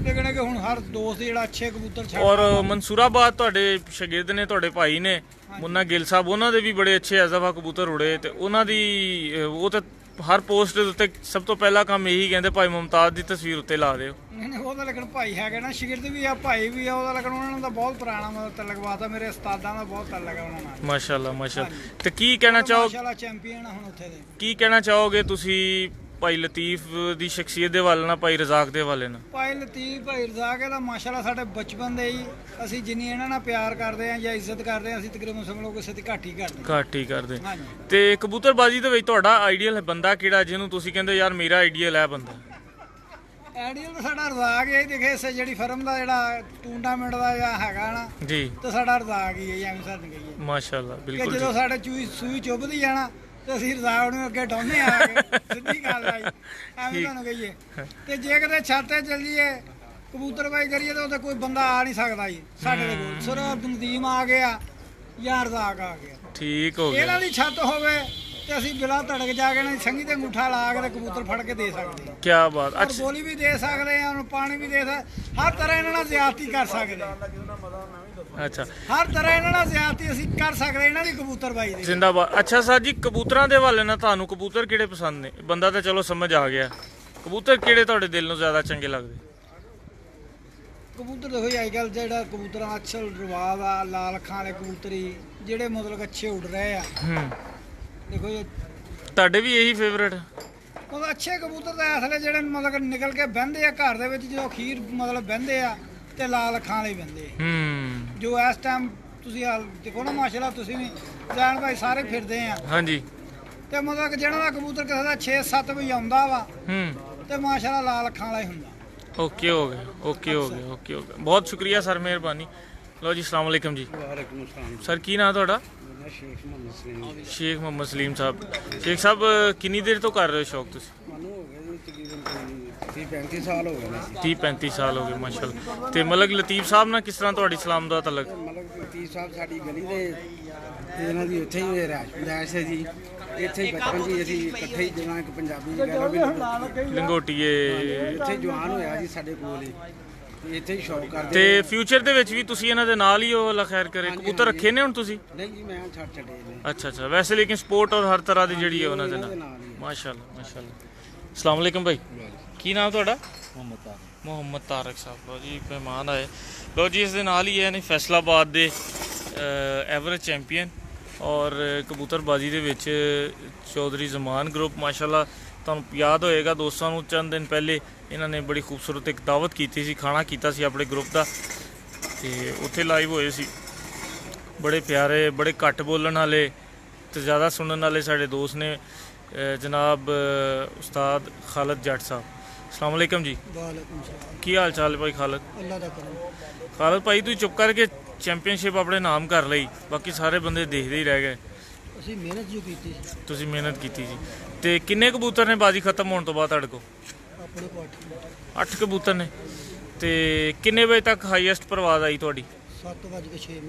ਲੇਕਿਨ ਕਿ ਹੁਣ ਹਰ ਦੋਸਤ ਜਿਹੜਾ ਅੱਛੇ ਕਬੂਤਰ ਛੱਡ ਔਰ ਮਨਸੂਰਾਬਾਦ ਤੁਹਾਡੇ ਸ਼ਾਗਿਰਦ ਨੇ, ਤੁਹਾਡੇ ਭਾਈ ਨੇ ਮੁੰਨਾ ਗਿੱਲ ਸਾਹਿਬ, ਉਹਨਾਂ ਦੇ ਵੀ ਬੜੇ ਅੱਛੇ ਐਜ਼ਫਾ ਕਬੂਤਰ ਉੜੇ ਤੇ ਉਹਨਾਂ ਦੀ ਉਹ ਤਾਂ ਹਰ ਪੋਸਟ ਦੇ ਉੱਤੇ ਸਭ ਤੋਂ ਪਹਿਲਾ ਕੰਮ ਇਹੀ ਕਹਿੰਦੇ ਭਾਈ ਮੁਮਤਾਜ਼ ਦੀ ਤਸਵੀਰ ਉੱਤੇ ਲਾ ਦਿਓ। ਨਹੀਂ ਉਹਦਾ ਲੇਕਿਨ ਭਾਈ ਹੈਗਾ ਨਾ, ਸ਼ਾਗਿਰਦ ਵੀ ਆ ਭਾਈ ਵੀ ਆ ਉਹਦਾ, ਲੇਕਿਨ ਉਹਨਾਂ ਦਾ ਬਹੁਤ ਪੁਰਾਣਾ ਮਤਲਬ ਤਲਕਵਾਤਾ ਮੇਰੇ ਉਸਤਾਦਾਂ ਦਾ ਬਹੁਤ ਤਲਕ ਹੈ ਉਹਨਾਂ ਨਾਲ। ਮਾਸ਼ਾਅੱਲਾ ਮਾਸ਼ਾਅੱਲਾ। ਤੇ ਕੀ ਕਹਿਣਾ ਚਾਹੋ, ਮਾਸ਼ਾਅੱਲਾ ਚੈਂਪੀਅਨ ਆ ਹੁਣ ਉੱਥੇ ਦੇ। ਕੀ ਕਹਿਣਾ ਚਾਹੋਗੇ ਤੁਸੀਂ ਭਾਈ ਲਤੀਫ ਦੀ ਸ਼ਖਸੀਅਤ ਦੇ ਹਵਾਲੇ ਨਾਲ, ਭਾਈ ਰਜ਼ਾਕ ਦੇ ਹਵਾਲੇ ਨਾਲ? ਭਾਈ ਲਤੀਫ ਭਾਈ ਰਜ਼ਾਕ ਇਹਦਾ ਮਾਸ਼ਾਅੱਲਾ ਸਾਡੇ ਬਚਪਨ ਦੇ ਹੀ ਅਸੀਂ ਜਿੰਨੀ ਇਹਨਾਂ ਨਾਲ ਪਿਆਰ ਕਰਦੇ ਆ ਜਾਂ ਇੱਜ਼ਤ ਕਰਦੇ ਆ, ਅਸੀਂ ਤਕਰੀਬਨ ਸਮਝ ਲਓ ਕਿਸੇ ਦੀ ਘੱਟ ਹੀ ਕਰਦੇ। ਘੱਟ ਹੀ ਕਰਦੇ। ਹਾਂਜੀ। ਤੇ ਕਬੂਤਰਬਾਜ਼ੀ ਦੇ ਵਿੱਚ ਤੁਹਾਡਾ ਆਈਡੀਅਲ ਬੰਦਾ ਕਿਹੜਾ ਜਿਹਨੂੰ ਤੁਸੀਂ ਕਹਿੰਦੇ ਯਾਰ ਮੇਰਾ ਆਈਡੀਅਲ ਹੈ ਬੰਦਾ? ਆਈਡੀਅਲ ਤਾਂ ਸਾਡਾ ਰਜ਼ਾਕ ਹੀ ਦੇਖੇ ਇਸੇ ਜਿਹੜੀ ਫਰਮ ਦਾ ਜਿਹੜਾ ਟੂਰਨਾਮੈਂਟ ਦਾ ਜਾਂ ਹੈਗਾ ਨਾ ਜੀ, ਤੇ ਸਾਡਾ ਰਜ਼ਾਕ ਹੀ ਹੈ ਐਵੇਂ ਸਾਨੂੰ ਕਹੀਏ ਮਾਸ਼ਾਅੱਲਾ ਕਿ ਬਿਲਕੁਲ ਜਦੋਂ ਜੀ। ਸਾਡੇ ਸੂਈ ਚੁੱਭਦੀ ਜਾਣਾ ਤੇ ਅਸੀਂ ਰਜ਼ਾਕ ਨੂੰ ਅੱਗੇ ਡਾਉਂਦੇ ਆ ਕੇ ਸਿੱਧੀ ਗੱਲ ਆ ਜੀ, ਐਵੇਂ ਤੁਹਾਨੂੰ ਕਹੀਏ। ਤੇ ਜੇ ਕਿਤੇ ਛੱਤ ਤੇ ਚੱਲ ਜੀਏ ਕਬੂਤਰਬਾਜ਼ੀ ਕਰੀਏ ਤਾਂ ਉੱਥੇ ਕੋਈ ਬੰਦਾ ਆ ਨਹੀਂ ਸਕਦਾ ਜੀ ਸਾਡੇ ਦੇ ਕੋਲ, ਸਿਰਫ ਨਦੀਮ ਆ ਗਿਆ ਜਾਂ ਰਜ਼ਾਕ ਆ ਗਿਆ। ਠੀਕ ਹੋ ਇਹਨਾਂ ਗਿਆ। ਦੀ ਛੱਤ ਹੋਵੇ ਤੇ ਅਸੀਂ ਬਿਲਾ ਧੜਕ ਜਾ ਕੇ ਨਾ ਸੰਗੀ ਤੇ ਅੰਗੂਠਾ ਲਾ ਕੇ ਤੇ ਕਬੂਤਰ ਫੜ ਕੇ ਦੇ ਸਕਦੇ ਹਾਂ। ਕੀ ਬਾਤ। ਔਰ ਅੱਛਾ ਗੋਲੀ ਵੀ ਦੇ ਸਕਦੇ ਆ, ਉਹਨੂੰ ਪਾਣੀ ਵੀ ਦੇ ਸਕਦੇ, ਹਰ ਤਰ੍ਹਾਂ ਇਹਨਾਂ ਨਾਲ ਜ਼ਿਆਦਤੀ ਕਰ ਸਕਦੇ ਹਾਂ। ਅੱਛਾ ਹਰ ਤਰ੍ਹਾਂ ਇਹਨਾਂ ਨਾਲ ਜ਼ਿਆਦਤੀ ਅਸੀਂ ਕਰ ਸਕਦੇ ਇਹਨਾਂ ਦੀ ਕਬੂਤਰਬਾਜ਼ੀ ਦੀ। ਜ਼ਿੰਦਾਬਾਦ। ਅੱਛਾ ਸਰ ਜੀ, ਕਬੂਤਰਾਂ ਦੇ ਹਵਾਲੇ ਨਾਲ ਤੁਹਾਨੂੰ ਕਬੂਤਰ ਕਿਹੜੇ ਪਸੰਦ ਨੇ? ਬੰਦਾ ਤਾਂ ਚਲੋ ਸਮਝ ਆ ਗਿਆ, ਕਬੂਤਰ ਕਿਹੜੇ ਤੁਹਾਡੇ ਦਿਲ ਨੂੰ ਜ਼ਿਆਦਾ ਚੰਗੇ ਲੱਗਦੇ? ਕਬੂਤਰ ਦੇਖੋ ਜੀ ਅੱਜ ਕੱਲ੍ਹ ਜਿਹੜਾ ਕਬੂਤਰਾਂ ਦਾ ਅਸਲ ਰਿਵਾਜ ਆ, ਲਾਲ ਅੱਖਾਂ ਵਾਲੇ ਕਬੂਤਰੀ ਜਿਹੜੇ ਮਤਲਬ ਅੱਛੇ ਉੱਡ ਰਹੇ ਆ। ਦੇਖੋ ਜੀ ਤੁਹਾਡੇ ਵੀ ਇਹੀ ਫੇਵਰੇਟ? ਮਤਲਬ ਅੱਛੇ ਕਬੂਤਰ ਤਾਂ ਅਸਲੇ ਜਿਹੜੇ ਮਤਲਬ ਨਿਕਲ ਕੇ ਬਹਿੰਦੇ ਆ ਘਰ ਦੇ ਵਿੱਚ, ਜਦੋਂ ਅਖੀਰ ਮਤਲਬ ਬਹਿੰਦੇ ਆ ਤੇ ਲਾਲ ਅੱਖਾਂ ਵਾਲੇ ਬਹਿੰਦੇ ਆ। ਜੋ ਇਸ ਟਾਈਮ ਤੁਸੀਂ ਦੇਖੋ ਨਾ ਮਾਸ਼ਾਅੱਲਾ, ਤੁਸੀਂ ਵੀ ਜਾਨ ਭਾਈ ਸਾਰੇ ਫਿਰਦੇ ਆ। ਹਾਂਜੀ। ਤੇ ਮਤਲਬ ਕਿ ਜਿਹੜਾ ਦਾ ਕਬੂਤਰ ਕਿਸੇ ਦਾ 6-7 ਵਜੇ ਆਉਂਦਾ ਵਾ ਤੇ ਮਾਸ਼ਾਅੱਲਾ ਲਾਲ ਅੱਖਾਂ ਵਾਲਾ ਹੀ ਹੁੰਦਾ। ਓਕੇ ਹੋ ਗਿਆ, ਓਕੇ ਹੋ ਗਿਆ, ਓਕੇ ਹੋ ਗਿਆ। ਬਹੁਤ ਸ਼ੁਕਰੀਆ ਸਰ, ਮਿਹਰਬਾਨੀ। ਲਓ ਜੀ, ਅਸਲਾਮ ਵਾਲੇਕਮ ਜੀ। ਵਾਲੇਕੁਮ ਅਸਲਾਮ ਸਰ ਕੀ ਨਾਮ ਤੁਹਾਡਾ? ਸ਼ੇਖ ਮੁਹੰਮਦ ਸਲੀਮ। ਸ਼ੇਖ ਮੁਹੰਮਦ ਸਲੀਮ ਸਾਹਿਬ। ਸ਼ੇਖ ਸਾਹਿਬ ਕਿੰਨੀ ਦੇਰ ਤੋਂ ਕਰ ਰਹੇ ਹੋ ਸ਼ੌਕ ਤੁਸੀਂ? ਮੈਨੂੰ ਹੋ ਗਿਆ ਜੀ ਤਕਰੀਬਨ 30-35 ਸਾਲ ਹੋ ਗਏ ਨੇ। 30-35 ਸਾਲ ਹੋ ਗਏ ਮਾਸ਼ਾਅੱਲਾ। ਤੇ ਮਲਕ ਲਤੀਫ ਸਾਹਿਬ ਨਾਲ ਕਿਸ ਤਰ੍ਹਾਂ ਤੁਹਾਡੀ ਸਲਾਮ ਦਾ ਤਲਕ? ਮਲਕ ਲਤੀਫ ਸਾਹਿਬ ਸਾਡੀ ਗਲੀ ਦੇ ਇਹਨਾਂ ਦੀ ਉੱਥੇ ਹੀ ਰਿਹਾਇਸ਼ ਹੈ ਜੀ। ਇੱਥੇ ਬਚਪਨ ਜੀ ਅਸੀਂ ਇਕੱਠੇ ਹੀ ਜਿਵੇਂ ਇੱਕ ਪੰਜਾਬੀ ਦੀ ਗੱਲ ਵੀ ਲੰਗੋਟੀਏ ਇੱਥੇ ਜਵਾਨ ਹੋਇਆ ਜੀ ਸਾਡੇ ਕੋਲ ਹੀ, ਇੱਥੇ ਹੀ ਸ਼ੌਕ ਕਰਦੇ। ਤੇ ਫਿਊਚਰ ਦੇ ਵਿੱਚ ਵੀ ਤੁਸੀਂ ਇਹਨਾਂ ਦੇ ਨਾਲ ਹੀ ਹੋ, ਅੱਲਾ ਖੈਰ ਕਰੇ। ਕਬੂਤਰ ਰੱਖੇ ਨੇ ਹੁਣ ਤੁਸੀਂ? ਨਹੀਂ ਜੀ ਮੈਂ ਛੱਡ ਛੱਡੇ ਨੇ। ਅੱਛਾ ਅੱਛਾ। ਵੈਸੇ ਲੇਕਿਨ ਸਪੋਰਟ ਔਰ ਹਰ ਤਰ੍ਹਾਂ ਦੀ ਜਿਹੜੀ ਹੈ ਉਹਨਾਂ ਦੇ ਨਾਲ। ਮਾਸ਼ਾਅੱਲਾ ਮਾਸ਼ਾਅੱਲਾ। ਅਸਲਾਮ ਵਾਲੇਕਮ ਭਾਈ, ਕੀ ਨਾਮ ਤੁਹਾਡਾ? ਮੁਹੰਮਦ ਤਾਰਕ ਸਾਹਿਬ। ਲੋ ਜੀ ਮਹਿਮਾਨ ਆਏ। ਲੋ ਜੀ ਇਸ ਦੇ ਨਾਲ ਹੀ ਹੈ ਨੇ ਫੈਸਲਾਬਾਦ ਦੇ ਐਵਰੇਜ ਚੈਂਪੀਅਨ ਔਰ ਕਬੂਤਰਬਾਜ਼ੀ ਦੇ ਵਿੱਚ ਚੌਧਰੀ ਜ਼ਮਾਨ ਗਰੁੱਪ। ਮਾਸ਼ਾਅੱਲਾ ਤੁਹਾਨੂੰ ਯਾਦ ਹੋਏਗਾ ਦੋਸਤਾਂ ਨੂੰ, ਚੰਦ ਦਿਨ ਪਹਿਲੇ ਇਹਨਾਂ ਨੇ ਬੜੀ ਖੂਬਸੂਰਤ ਇੱਕ ਦਾਵਤ ਕੀਤੀ ਸੀ, ਖਾਣਾ ਕੀਤਾ ਸੀ ਆਪਣੇ ਗਰੁੱਪ ਦਾ, ਤੇ ਉੱਥੇ ਲਾਈਵ ਹੋਏ ਸੀ। ਬੜੇ ਪਿਆਰੇ, ਬੜੇ ਘੱਟ ਬੋਲਣ ਵਾਲੇ ਤੇ ਜ਼ਿਆਦਾ ਸੁਣਨ ਵਾਲੇ ਸਾਡੇ ਦੋਸਤ ਨੇ ਜਨਾਬ ਉਸਤਾਦ ਖਾਲਦ ਜੱਟ ਸਾਹਿਬ। ਅਸਲਾਮ ਵਾਲੇਕਮ ਜੀ। ਵਾਲੇਕੁਮ ਸਲਾਮ। ਕੀ ਹਾਲ ਚਾਲ ਭਾਈ ਖਾਲਦ? ਅੱਲਾ ਦਾ ਕਰਮ। ਖਾਲਦ ਭਾਈ ਤੁਸੀਂ ਚੁੱਪ ਕਰਕੇ ਚੈਂਪੀਅਨਸ਼ਿਪ ਆਪਣੇ ਨਾਮ ਕਰ ਲਈ, ਬਾਕੀ ਸਾਰੇ ਬੰਦੇ ਦੇਖਦੇ ਹੀ ਰਹਿ ਗਏ। ਅਸੀਂ ਮਿਹਨਤ ਜੋ ਕੀਤੀ ਸੀ। ਤੁਸੀਂ ਮਿਹਨਤ ਕੀਤੀ ਸੀ। ਤੇ ਕਿੰਨੇ ਕਬੂਤਰ ਨੇ ਬਾਜੀ ਖਤਮ ਹੋਣ ਤੋਂ ਬਾਅਦ ਤੁਹਾਡੇ ਕੋਲ? ਆਪਣੇ ਕੋਲ 8 ਕਬੂਤਰ ਨੇ। ਤੇ ਕਿੰਨੇ ਵਜੇ ਤੱਕ ਹਾਈਐਸਟ ਪਰਵਾਜ਼ ਆਈ ਤੁਹਾਡੀ? 7:06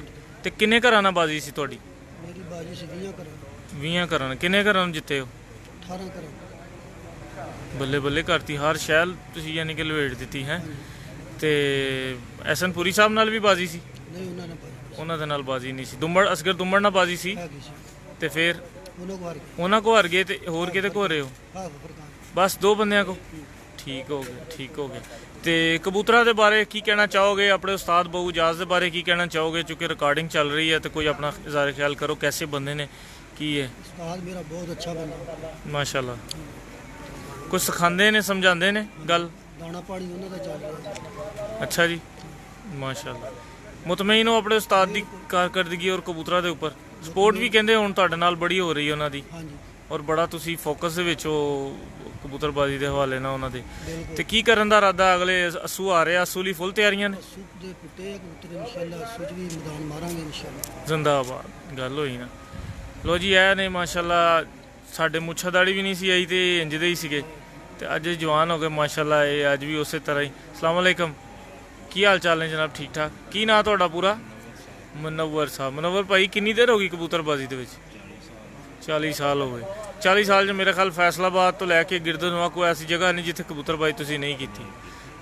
ਤੇ ਕਿੰਨੇ ਘਰਾਂ ਨਾਲ ਬਾਜੀ ਸੀ ਤੁਹਾਡੀ? ਮੇਰੀ ਬਾਜੀ ਸੀ 20 ਕਰਾਂ। 20 ਘਰਾਂ ਨਾਲ। ਕਿੰਨੇ ਘਰਾਂ ਨੂੰ ਜਿੱਤੇ ਹੋ? 18 ਕਰਾਂ। ਬੱਲੇ ਬੱਲੇ ਕਰਤੀ, ਹਰ ਸ਼ੈਲ ਤੁਸੀਂ ਯਾਨੀ ਕਿ ਲਵੇਟ ਦਿੱਤੀ ਹੈ। ਤੇ ਐਸਨਪੁਰੀ ਸਾਹਿਬ ਨਾਲ ਵੀ ਬਾਜੀ ਸੀ? ਨਹੀਂ ਉਹਨਾਂ ਨੇ ਬਾਜੀ ਉਹਨਾਂ ਦੇ ਨਾਲ ਬਾਜੀ ਨਹੀਂ ਸੀ। ਦੁੰਮੜ ਅਸਗਰ ਦੁੰਮੜ ਨਾਲ ਬਾਜੀ ਸੀ? ਹੈਗੀ ਸੀ। ਤੇ ਫਿਰ ਉਹਨਾਂ ਕੋ ਹਾਰ ਗਏ। ਤੇ ਹੋਰ ਕਿਤੇ ਕੋ ਰਹੇ ਹੋ? ਹਾਂ ਫਰਕਾਨ। ਬਸ 2 ਬੰਦਿਆਂ ਕੋ। ਠੀਕ ਹੋ ਗਿਆ, ਠੀਕ ਹੋ ਗਿਆ। ਤੇ ਕਬੂਤਰਾਂ ਦੇ ਬਾਰੇ ਕੀ ਕਹਿਣਾ ਚਾਹੋਗੇ? ਆਪਣੇ ਉਸਤਾਦ ਬਹੂ ਇਜਾਜ਼ ਦੇ ਬਾਰੇ ਕੀ ਕਹਿਣਾ ਚਾਹੋਗੇ? ਚूंकि ਰਿਕਾਰਡਿੰਗ ਚੱਲ ਰਹੀ ਹੈ ਤੇ ਕੋਈ ਆਪਣਾ ਇਜ਼ਾਰ ਖਿਆਲ ਕਰੋ, ਕੈਸੇ ਬੰਦੇ ਨੇ, ਕੀ ਹੈ? ਉਸਤਾਦ ਮੇਰਾ ਬਹੁਤ ਅੱਛਾ ਬੰਦਾ ਮਾਸ਼ਾਅੱਲਾ। ਕੁਝ ਸਿਖਾਉਂਦੇ ਨੇ, ਸਮਝਾਉਂਦੇ ਨੇ ਗੱਲ? ਦਾਣਾ ਪਾਣੀ ਉਹਨਾਂ ਦਾ ਚੱਲ ਰਿਹਾ। ਅੱਛਾ ਜੀ, ਮਾਸ਼ਾਅੱਲਾ। ਮੁਤਮਈਨ ਹੋ ਆਪਣੇ ਉਸਤਾਦ ਦੀ ਕਾਰਕਰਦਗੀ ਔਰ ਕਬੂਤਰਾਂ ਦੇ ਉੱਪਰ? ਸਪੋਰਟ ਵੀ ਕਹਿੰਦੇ ਹੁਣ ਤੁਹਾਡੇ ਨਾਲ ਬੜੀ ਹੋ ਰਹੀ ਹੈ ਉਹਨਾਂ ਦੀ? ਹਾਂਜੀ। ਔਰ ਬੜਾ ਤੁਸੀਂ ਫੋਕਸ ਦੇ ਵਿੱਚ ਹੋ ਕਬੂਤਰਬਾਜ਼ੀ ਦੇ ਹਵਾਲੇ ਨਾਲ ਉਹਨਾਂ ਦੇ। ਤੇ ਕੀ ਕਰਨ ਦਾ ਇਰਾਦਾ ਅਗਲੇ ਅਸੂ ਆ ਰਿਹਾ, ਅਸੂ ਲਈ ਫੁੱਲ ਤਿਆਰੀਆਂ ਨੇ? ਜ਼ਿੰਦਾਬਾਦ, ਗੱਲ ਹੋਈ ਨਾ। ਲੋ ਜੀ ਇਹ ਨੇ ਮਾਸ਼ਾਅੱਲਾ, ਸਾਡੇ ਮੁੱਛਾਦਾੜੀ ਵੀ ਨਹੀਂ ਸੀ ਆਈ ਤੇ ਇੰਜ ਦੇ ਹੀ ਸੀਗੇ ਤੇ ਅੱਜ ਜਵਾਨ ਹੋ ਗਏ ਮਾਸ਼ਾਅੱਲਾ। ਇਹ ਅੱਜ ਵੀ ਉਸੇ ਤਰ੍ਹਾਂ ਹੀ। ਅਸਲਾਮ ਵਾਲੇਕਮ, ਕੀ ਹਾਲ ਚਾਲ ਨੇ ਜਨਾਬ? ਠੀਕ ਠਾਕ। ਕੀ ਨਾਂ ਤੁਹਾਡਾ ਪੂਰਾ? ਮੁਨੱਵਰ ਸਾਹਿਬ। ਮੁਨੱਵਰ ਭਾਈ ਕਿੰਨੀ ਦੇਰ ਹੋ ਗਈ ਕਬੂਤਰਬਾਜ਼ੀ ਦੇ ਵਿੱਚ? 40 ਸਾਲ ਹੋ ਗਏ। 40 ਸਾਲ 'ਚ ਮੇਰੇ ਖਿਆਲ ਫੈਸਲਾਬਾਦ ਤੋਂ ਲੈ ਕੇ ਗਿਰਦਨਵਾ ਕੋਈ ਐਸੀ ਜਗ੍ਹਾ ਨਹੀਂ ਜਿੱਥੇ ਕਬੂਤਰਬਾਜ਼ੀ ਤੁਸੀਂ ਨਹੀਂ ਕੀਤੀ।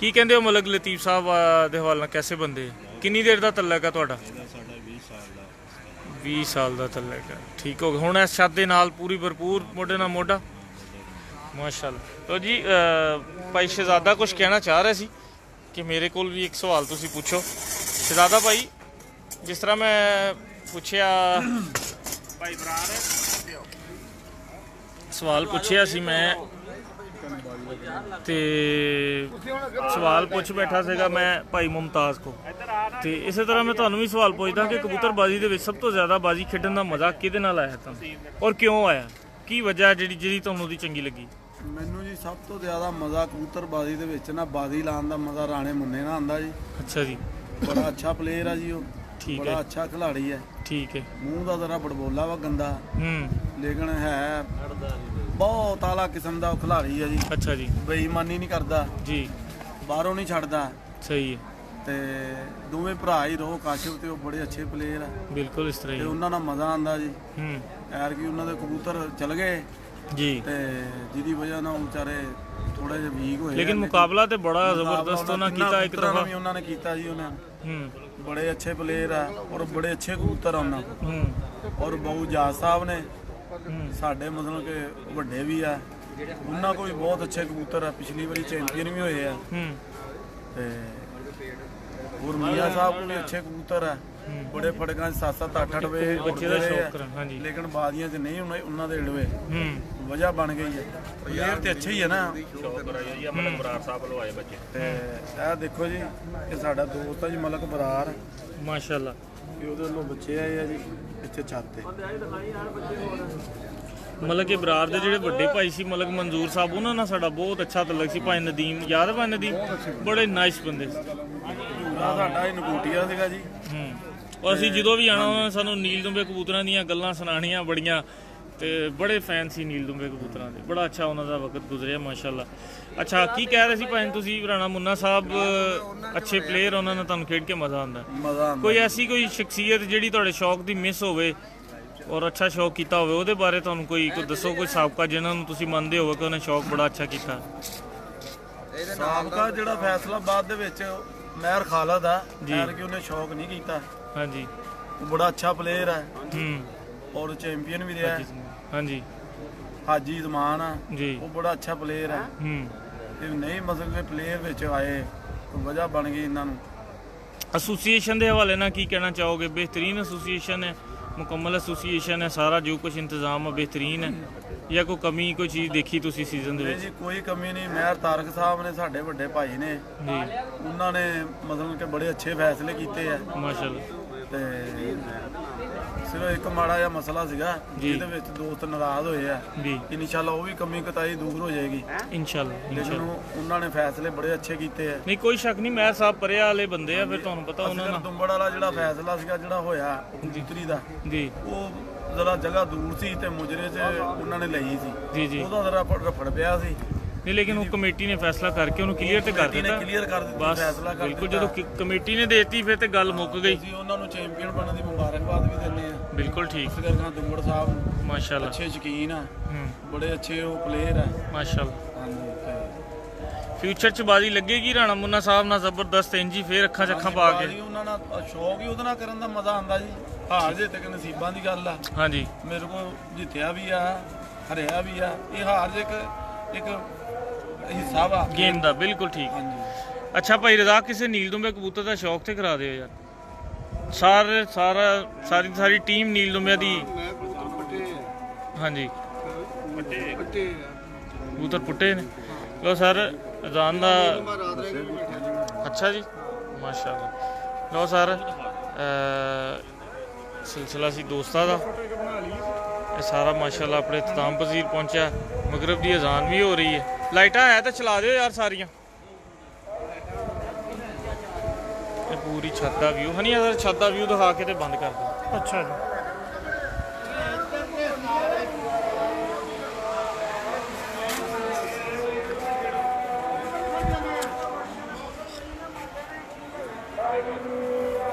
ਕੀ ਕਹਿੰਦੇ ਹੋ ਮਲਕ ਲਤੀਫ ਸਾਹਿਬ ਦੇ ਹਵਾਲੇ ਨਾਲ? ਕੈਸੇ ਬੰਦੇ? ਕਿੰਨੀ ਦੇਰ ਦਾ ਤਲਕ ਹੈ ਤੁਹਾਡਾ? 20 ਸਾਲ ਦਾ ਤਲਕ ਹੈ। ਠੀਕ ਹੋ ਗਿਆ। ਹੁਣ ਇਸ ਛੱਤ ਦੇ ਨਾਲ ਪੂਰੀ ਭਰਪੂਰ ਮੋਢੇ ਨਾਲ ਮੋਢਾ ਮਾਸ਼ਾਅੱਲਾ। ਤੋ ਜੀ ਭਾਈ ਸ਼ਹਿਜ਼ਾਦਾ ਕੁਝ ਕਹਿਣਾ ਚਾਹ ਰਿਹਾ ਸੀ ਕਿ ਮੇਰੇ ਕੋਲ ਵੀ ਇੱਕ ਸਵਾਲ ਤੁਸੀਂ ਪੁੱਛੋ। ਸ਼ਹਿਜ਼ਾਦਾ ਭਾਈ, ਜਿਸ ਤਰ੍ਹਾਂ ਮੈਂ ਪੁੱਛਿਆ ਭਾਈ ਬਰਾਰ ਸਵਾਲ ਪੁੱਛਿਆ ਸੀ ਮੈਂ ਤੇ ਸਵਾਲ ਪੁੱਛ ਬੈਠਾ ਸੀਗਾ ਮੈਂ ਭਾਈ ਮੁਮਤਾਜ਼ ਕੋ, ਤੇ ਇਸੇ ਤਰ੍ਹਾਂ ਮੈਂ ਤੁਹਾਨੂੰ ਵੀ ਸਵਾਲ ਪੁੱਛਦਾ ਕਿ ਕਬੂਤਰਬਾਜ਼ੀ ਦੇ ਵਿੱਚ ਸਭ ਤੋਂ ਜ਼ਿਆਦਾ ਬਾਜ਼ੀ ਖੇਡਣ ਦਾ ਮਜ਼ਾ ਕਿਹਦੇ ਨਾਲ ਆਇਆ ਤੁਹਾਨੂੰ ਔਰ ਕਿਉਂ ਆਇਆ? ਕੀ ਵਜ੍ਹਾ ਜਿਹੜੀ ਤੁਹਾਨੂੰ ਉਹਦੀ ਚੰਗੀ ਲੱਗੀ? ਮੈਨੂੰ ਜੀ ਸਭ ਤੋਂ ਜ਼ਿਆਦਾ ਮਜ਼ਾ ਕਬੂਤਰਬਾਜ਼ੀ ਦੇ ਵਿੱਚ ਨਾ ਬਾਜ਼ੀ ਲਾਉਣ ਦਾ ਮਜ਼ਾ ਰਾਣੇ ਮੁੰਨੇ ਨਾਲ ਆਉਂਦਾ ਜੀ। ਅੱਛਾ ਜੀ। ਬੜਾ ਅੱਛਾ ਪਲੇਅਰ ਆ ਜੀ ਉਹ। ਠੀਕ ਹੈ। ਬੜਾ ਅੱਛਾ ਖਿਲਾੜੀ ਹੈ। ਠੀਕ ਹੈ। ਮੂੰਹ ਦਾ ਜ਼ਰਾ ਬੜਬੋਲਾ ਵਾ ਗੰਦਾ, ਲੇਕਿਨ ਹੈ ਬਹੁਤ ਆਲਾ ਕਿਸਮ ਦਾ ਖਿਲਾੜੀ ਹੈ ਜੀ। ਅੱਛਾ ਜੀ। ਬੇਈਮਾਨੀ ਨਹੀਂ ਕਰਦਾ ਜੀ, ਬਾਹਰੋਂ ਨਹੀਂ ਛੱਡਦਾ। ਸਹੀ ਹੈ। ਤੇ ਦੋਵੇਂ ਭਰਾ ਹੀ ਰਹੋ ਕਾਸ਼ਿਫ ਤੇ ਉਹ ਬੜੇ ਅੱਛੇ ਪਲੇਅਰ ਆ। ਬਿਲਕੁਲ ਇਸ ਤਰ੍ਹਾਂ ਹੀ। ਤੇ ਉਹਨਾਂ ਨਾਲ ਮਜ਼ਾ ਆਉਂਦਾ ਜੀ। ਐਰ ਕੀ ਉਹਨਾਂ ਦੇ ਕਬੂਤਰ ਚਲ ਗਏ ਜੀ ਤੇ ਜਿਹਦੀ ਵਜ੍ਹਾ ਨਾਲ ਉਹ ਵਿਚਾਰੇ ਥੋੜੇ ਜਿਹਾ ਵੀਕ ਹੋਏ। ਲੇਕਿਨ ਮੁਕਾਬਲਾ ਤੇ ਬੜਾ ਜ਼ਬਰਦਸਤ ਉਹਨਾਂ ਕੀਤਾ ਇੱਕ ਦਫਾ ਵੀ ਉਹਨਾਂ ਨੇ ਕੀਤਾ ਜੀ। ਉਹਨਾਂ ਬੜੇ ਅੱਛੇ ਪਲੇਅਰ ਆ ਔਰ ਬੜੇ ਅੱਛੇ ਕਬੂਤਰ ਆ ਉਹਨਾਂ ਕੋਲ। ਔਰ ਬਹੁ ਜਾਜ ਸਾਹਿਬ ਨੇ ਸਾਡੇ ਮਤਲਬ ਕਿ ਵੱਡੇ ਵੀ ਆ, ਉਹਨਾਂ ਕੋਲ ਵੀ ਬਹੁਤ ਅੱਛੇ ਕਬੂਤਰ ਆ। ਪਿਛਲੀ ਵਾਰੀ ਚੈਂਪੀਅਨ ਵੀ ਹੋਏ ਆ। ਤੇ ਹੋਰ ਮੀਆਂ ਸਾਹਿਬ ਕੋਲ ਵੀ ਅੱਛੇ ਕਬੂਤਰ ਆ। ਬੜੇ ਫੜਕਾਂ 7-7 8-8 ਵੇ ਬੱਚੇ ਦਾ ਸ਼ੌਕ ਹਾਂਜੀ, ਲੇਕਿਨ ਬਾਜ਼ੀਆਂ 'ਚ ਨਹੀਂ ਉਹਨਾਂ ਦੇ ੜਵੇ ਵਜ੍ਹਾ ਬਣ ਗਈ ਹੈ। ਪਲੇਅਰ ਤੇ ਅੱਛੇ ਹੀ ਹੈ ਨਾ। ਮਲਕ ਬਰਾਰ ਸਾਹਿਬ ਲਵਾਏ ਬੱਚੇ। ਤੇ ਇਹ ਦੇਖੋ ਜੀ, ਇਹ ਸਾਡਾ ਦੋਸਤ ਆ ਜੀ ਮਲਕ ਬਰਾਰ ਮਾਸ਼ਾਅੱਲਾ। ਉਹਦੇ ਵੱਲੋਂ ਬੱਚੇ ਆਏ ਆ ਜੀ ਇੱਥੇ ਛੱਤ ਤੇ। ਮਲਕ ਇਬਰਾਰ ਦੇ ਜਿਹੜੇ ਵੱਡੇ ਭਾਈ ਸੀ ਮਲਕ ਮਨਜ਼ੂਰ ਸਾਹਿਬ, ਉਹਨਾਂ ਨਾਲ ਸਾਡਾ ਬਹੁਤ ਅੱਛਾ ਤਲਕ ਸੀ। ਭਾਈ ਨਦੀਮ, ਯਾਦ ਹੈ ਭਾਈ ਨਦੀਮ? ਬੜੇ ਨਾਈਸ ਬੰਦੇ ਸੀ। ਸਾਡਾ ਇਹ ਨਗੂਟੀਆ ਸੀਗਾ ਜੀ। ਔਰ ਅਸੀਂ ਜਦੋਂ ਵੀ ਆਉਣਾ ਉਹਨਾਂ ਨੇ ਸਾਨੂੰ ਨੀਲ ਦੁੰਬੇ ਕਬੂਤਰਾਂ ਦੀਆਂ ਗੱਲਾਂ ਸੁਣਾਉਣੀਆਂ ਬੜੀਆਂ, ਤੇ ਬੜੇ ਫੈਨ ਸੀ ਨੀਲ ਦੁੰਬੇ ਕਬੂਤਰਾਂ ਦੇ। ਬੜਾ ਅੱਛਾ ਉਹਨਾਂ ਦਾ ਵਕਤ ਗੁਜ਼ਰਿਆ ਮਾਸ਼ਾਅੱਲਾ। ਅੱਛਾ, ਕੀ ਕਹਿ ਰਹੇ ਸੀ ਭਾਈ ਤੁਸੀਂ? ਰਾਣਾ ਮੁੰਨਾ ਸਾਹਿਬ ਅੱਛੇ ਪਲੇਅਰ, ਉਹਨਾਂ ਨਾਲ ਤੁਹਾਨੂੰ ਖੇਡ ਕੇ ਮਜ਼ਾ ਆਉਂਦਾ? ਕੋਈ ਐਸੀ ਕੋਈ ਸ਼ਖਸੀਅਤ ਜਿਹੜੀ ਤੁਹਾਡੇ ਸ਼ੌਕ ਦੀ ਮਿਸ ਹੋਵੇ ਔਰ ਅੱਛਾ ਸ਼ੌਕ ਕੀਤਾ ਹੋਵੇ, ਉਹਦੇ ਬਾਰੇ ਤੁਹਾਨੂੰ ਕੋਈ ਦੱਸੋ, ਕੋਈ ਸਾਬਕਾ ਜਿਨ੍ਹਾਂ ਨੂੰ ਤੁਸੀਂ ਮੰਨਦੇ ਹੋਵੇ ਕਿ ਉਹਨੇ ਸ਼ੌਕ ਬੜਾ ਅੱਛਾ ਕੀਤਾ? ਸਾਬਕਾ ਜਿਹੜਾ ਫੈਸਲਾਬਾਦ ਦੇ ਵਿੱਚ ਮਹਿਰ ਖਾਲਦ ਆ, ਯਾਰ ਕਿ ਉਹਨੇ ਸ਼ੌਕ ਨਹੀਂ ਕੀਤਾ। ਹਾਂਜੀ। ਉਹ ਬੜਾ ਅੱਛਾ ਪਲੇਅਰ ਹੈ ਔਰ ਚੈਂਪੀਅਨ ਵੀ ਰਿਹਾ। ਹਾਂਜੀ। ਹਾਜੀ ਜ਼ਮਾਨ ਆ ਜੀ, ਉਹ ਬੜਾ ਅੱਛਾ ਪਲੇਅਰ ਹੈ। ਤੇ ਨਹੀਂ ਮਤਲਬ ਕਿ ਪਲੇਅਰ ਵਿੱਚ ਆਏ ਵਜ੍ਹਾ ਬਣ ਗਈ ਇਹਨਾਂ ਨੂੰ। ਐਸੋਸੀਏਸ਼ਨ ਦੇ ਹਵਾਲੇ ਨਾਲ ਕੀ ਕਹਿਣਾ ਚਾਹੋਗੇ? ਬਿਹਤਰੀਨ ਐਸੋਸੀਏਸ਼ਨ ਹੈ, ਮੁਕੰਮਲ ਐਸੋਸੀਏਸ਼ਨ ਹੈ, ਸਾਰਾ ਜੋ ਕੁਝ ਇੰਤਜ਼ਾਮ ਹੈ ਬਿਹਤਰੀਨ ਹੈ, ਜਾਂ ਕੋਈ ਕਮੀ ਕੋਈ ਚੀਜ਼ ਦੇਖੀ ਤੁਸੀਂ ਸੀਜ਼ਨ ਦੇ ਵਿੱਚ? ਜੀ ਕੋਈ ਕਮੀ ਨਹੀਂ। ਮਹਿਰ ਤਾਰਕ ਸਾਹਿਬ ਨੇ ਸਾਡੇ ਵੱਡੇ ਭਾਈ ਨੇ ਜੀ, ਉਹਨਾਂ ਨੇ ਮਤਲਬ ਕਿ ਬੜੇ ਅੱਛੇ ਫੈਸਲੇ ਕੀਤੇ ਆ ਮਾਸ਼ਾਅੱਲਾ। ਤੇ ਸਿਰਫ ਇੱਕ ਮਾੜਾ ਜਿਹਾ ਮਸਲਾ ਸੀਗਾ ਜਿਹਦੇ ਵਿੱਚ ਦੋਸਤ ਨਾਰਾਜ਼ ਹੋਏ ਆ ਜੀ। ਇਨਸ਼ਾਅੱਲਾ ਉਹ ਵੀ ਕਮੀ ਕਤਾਈ ਦੂਰ ਹੋ ਜਾਏਗੀ ਇਨਸ਼ਾਅੱਲਾ। ਲੇਕਿਨ ਉਹਨਾਂ ਨੇ ਫੈਸਲੇ ਬੜੇ ਅੱਛੇ ਕੀਤੇ ਆ। ਨਹੀਂ ਕੋਈ ਸ਼ੱਕ ਨਹੀਂ, ਮੈਂ ਸਾਹਿਬ ਪਰਿਆ ਵਾਲੇ ਬੰਦੇ ਆ, ਫਿਰ ਤੁਹਾਨੂੰ ਪਤਾ ਉਹਨਾਂ ਨਾਲ ਦੁੰਬੜ ਵਾਲਾ ਜਿਹੜਾ ਫੈਸਲਾ ਸੀਗਾ ਜਿਹੜਾ ਹੋਇਆ ਕਬੂਤਰੀ ਦਾ ਜੀ, ਉਹ ਜ਼ਰਾ ਜਗ੍ਹਾ ਦੂਰ ਸੀ ਤੇ ਮੁਜਰੇ 'ਚ ਉਹਨਾਂ ਨੇ ਲਈ ਸੀ ਜੀ। ਉਹਦਾ ਜ਼ਰਾ ਰਫੜ ਪਿਆ ਸੀ ਨਹੀਂ, ਲੇਕਿਨ ਉਹ ਕਮੇਟੀ ਨੇ ਫੈਸਲਾ ਕਰਕੇ ਉਹਨੂੰ ਕਲੀਅਰ ਤੇ ਕਰ ਦਿੱਤਾ। ਕਲੀਅਰ ਕਰ ਦਿੱਤਾ ਫੈਸਲਾ ਕਰ ਬਿਲਕੁਲ। ਜਦੋਂ ਕਮੇਟੀ ਨੇ ਦੇਤੀ ਫਿਰ ਤੇ ਗੱਲ ਮੁੱਕ ਗਈ। ਅਸੀਂ ਉਹਨਾਂ ਨੂੰ ਚੈਂਪੀਅਨ ਬਣਨ ਦੀ ਮੁਬਾਰਕਬਾਦ ਵੀ ਦਿੰਦੇ ਆ। ਬਿਲਕੁਲ ਠੀਕ। ਫਿਕਰ ਖਾਨ ਦੁੰਬੜ ਸਾਹਿਬ ਮਾਸ਼ਾਅੱਲਾ ਅੱਛੇ ਸ਼ੌਕੀਨ ਆ, ਬੜੇ ਅੱਛੇ ਉਹ ਪਲੇਅਰ ਆ ਮਾਸ਼ਾਅੱਲਾ। ਫਿਊਚਰ 'ਚ ਬਾਜ਼ੀ ਲੱਗੇਗੀ ਰਾਣਾ ਮੁੰਨਾ ਸਾਹਿਬ ਨਾਲ ਜ਼ਬਰਦਸਤ ਇੰਜੀ, ਫੇਰ ਅੱਖਾਂ 'ਚ ਅੱਖਾਂ ਪਾ ਕੇ? ਉਹਨਾਂ ਨਾਲ ਸ਼ੌਕ ਹੀ ਉਹਦੇ ਨਾਲ ਕਰਨ ਦਾ ਮਜ਼ਾ ਆਉਂਦਾ ਜੀ। ਹਾਰ ਜੇ ਤੱਕ ਨਸੀਬਾਂ ਦੀ ਗੱਲ ਆ। ਹਾਂਜੀ, ਮੇਰੇ ਕੋਲ ਜਿੱਤਿਆ ਵੀ ਆ, ਹਰਿਆ ਵੀ ਆ। ਇਹ ਹਾਰ ਜੇ ਇੱਕ ਹਿੱਸਾ ਵਾ ਗੇਮ ਦਾ। ਬਿਲਕੁਲ ਠੀਕ। ਅੱਛਾ ਭਾਈ ਰਜ਼ਾ, ਕਿਸੇ ਨੀਲ ਦੁੰਬੇ ਕਬੂਤਰ ਦਾ ਸ਼ੌਕ ਤੇ ਕਰਾ ਦਿਓ ਯਾਰ। ਸਾਰੀ ਟੀਮ ਨੀਲ ਦੁੰਬਿਆਂ ਦੀ। ਹਾਂਜੀ, ਕਬੂਤਰ ਪੁੱਟੇ ਨੇ। ਲੋ ਸਰ ਅਜ਼ਾਨ ਦਾ। ਅੱਛਾ ਜੀ, ਮਾਸ਼ਾਅੱਲਾ। ਲੋ ਸਰ, ਸਿਲਸਿਲਾ ਸੀ ਦੋਸਤਾਂ ਦਾ ਇਹ ਸਾਰਾ ਮਾਸ਼ਾਅੱਲਾ ਆਪਣੇ ਇਖਤਾਮ ਪਜ਼ੀਰ ਪਹੁੰਚਿਆ। ਮਗਰਬ ਦੀ ਅਜ਼ਾਨ ਵੀ ਹੋ ਰਹੀ ਹੈ। ਲਾਈਟਾਂ ਹੈ ਤਾਂ ਚਲਾ ਦਿਓ ਯਾਰ ਸਾਰੀਆਂ। ਇਹ ਪੂਰੀ ਛੱਤ ਦਾ ਵਿਊ ਹਨੀ ਯਾਰ, ਛੱਤ ਦਾ ਵਿਊ ਦਿਖਾ ਕੇ ਤੇ ਬੰਦ ਕਰ ਦਿਓ। ਅੱਛਾ ਜੀ,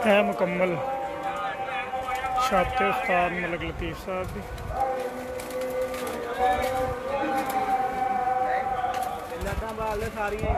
है मुकम्मल छत उस्ताद मलिक लतीफ़ साहब की। ਸਾਰੀਆਂ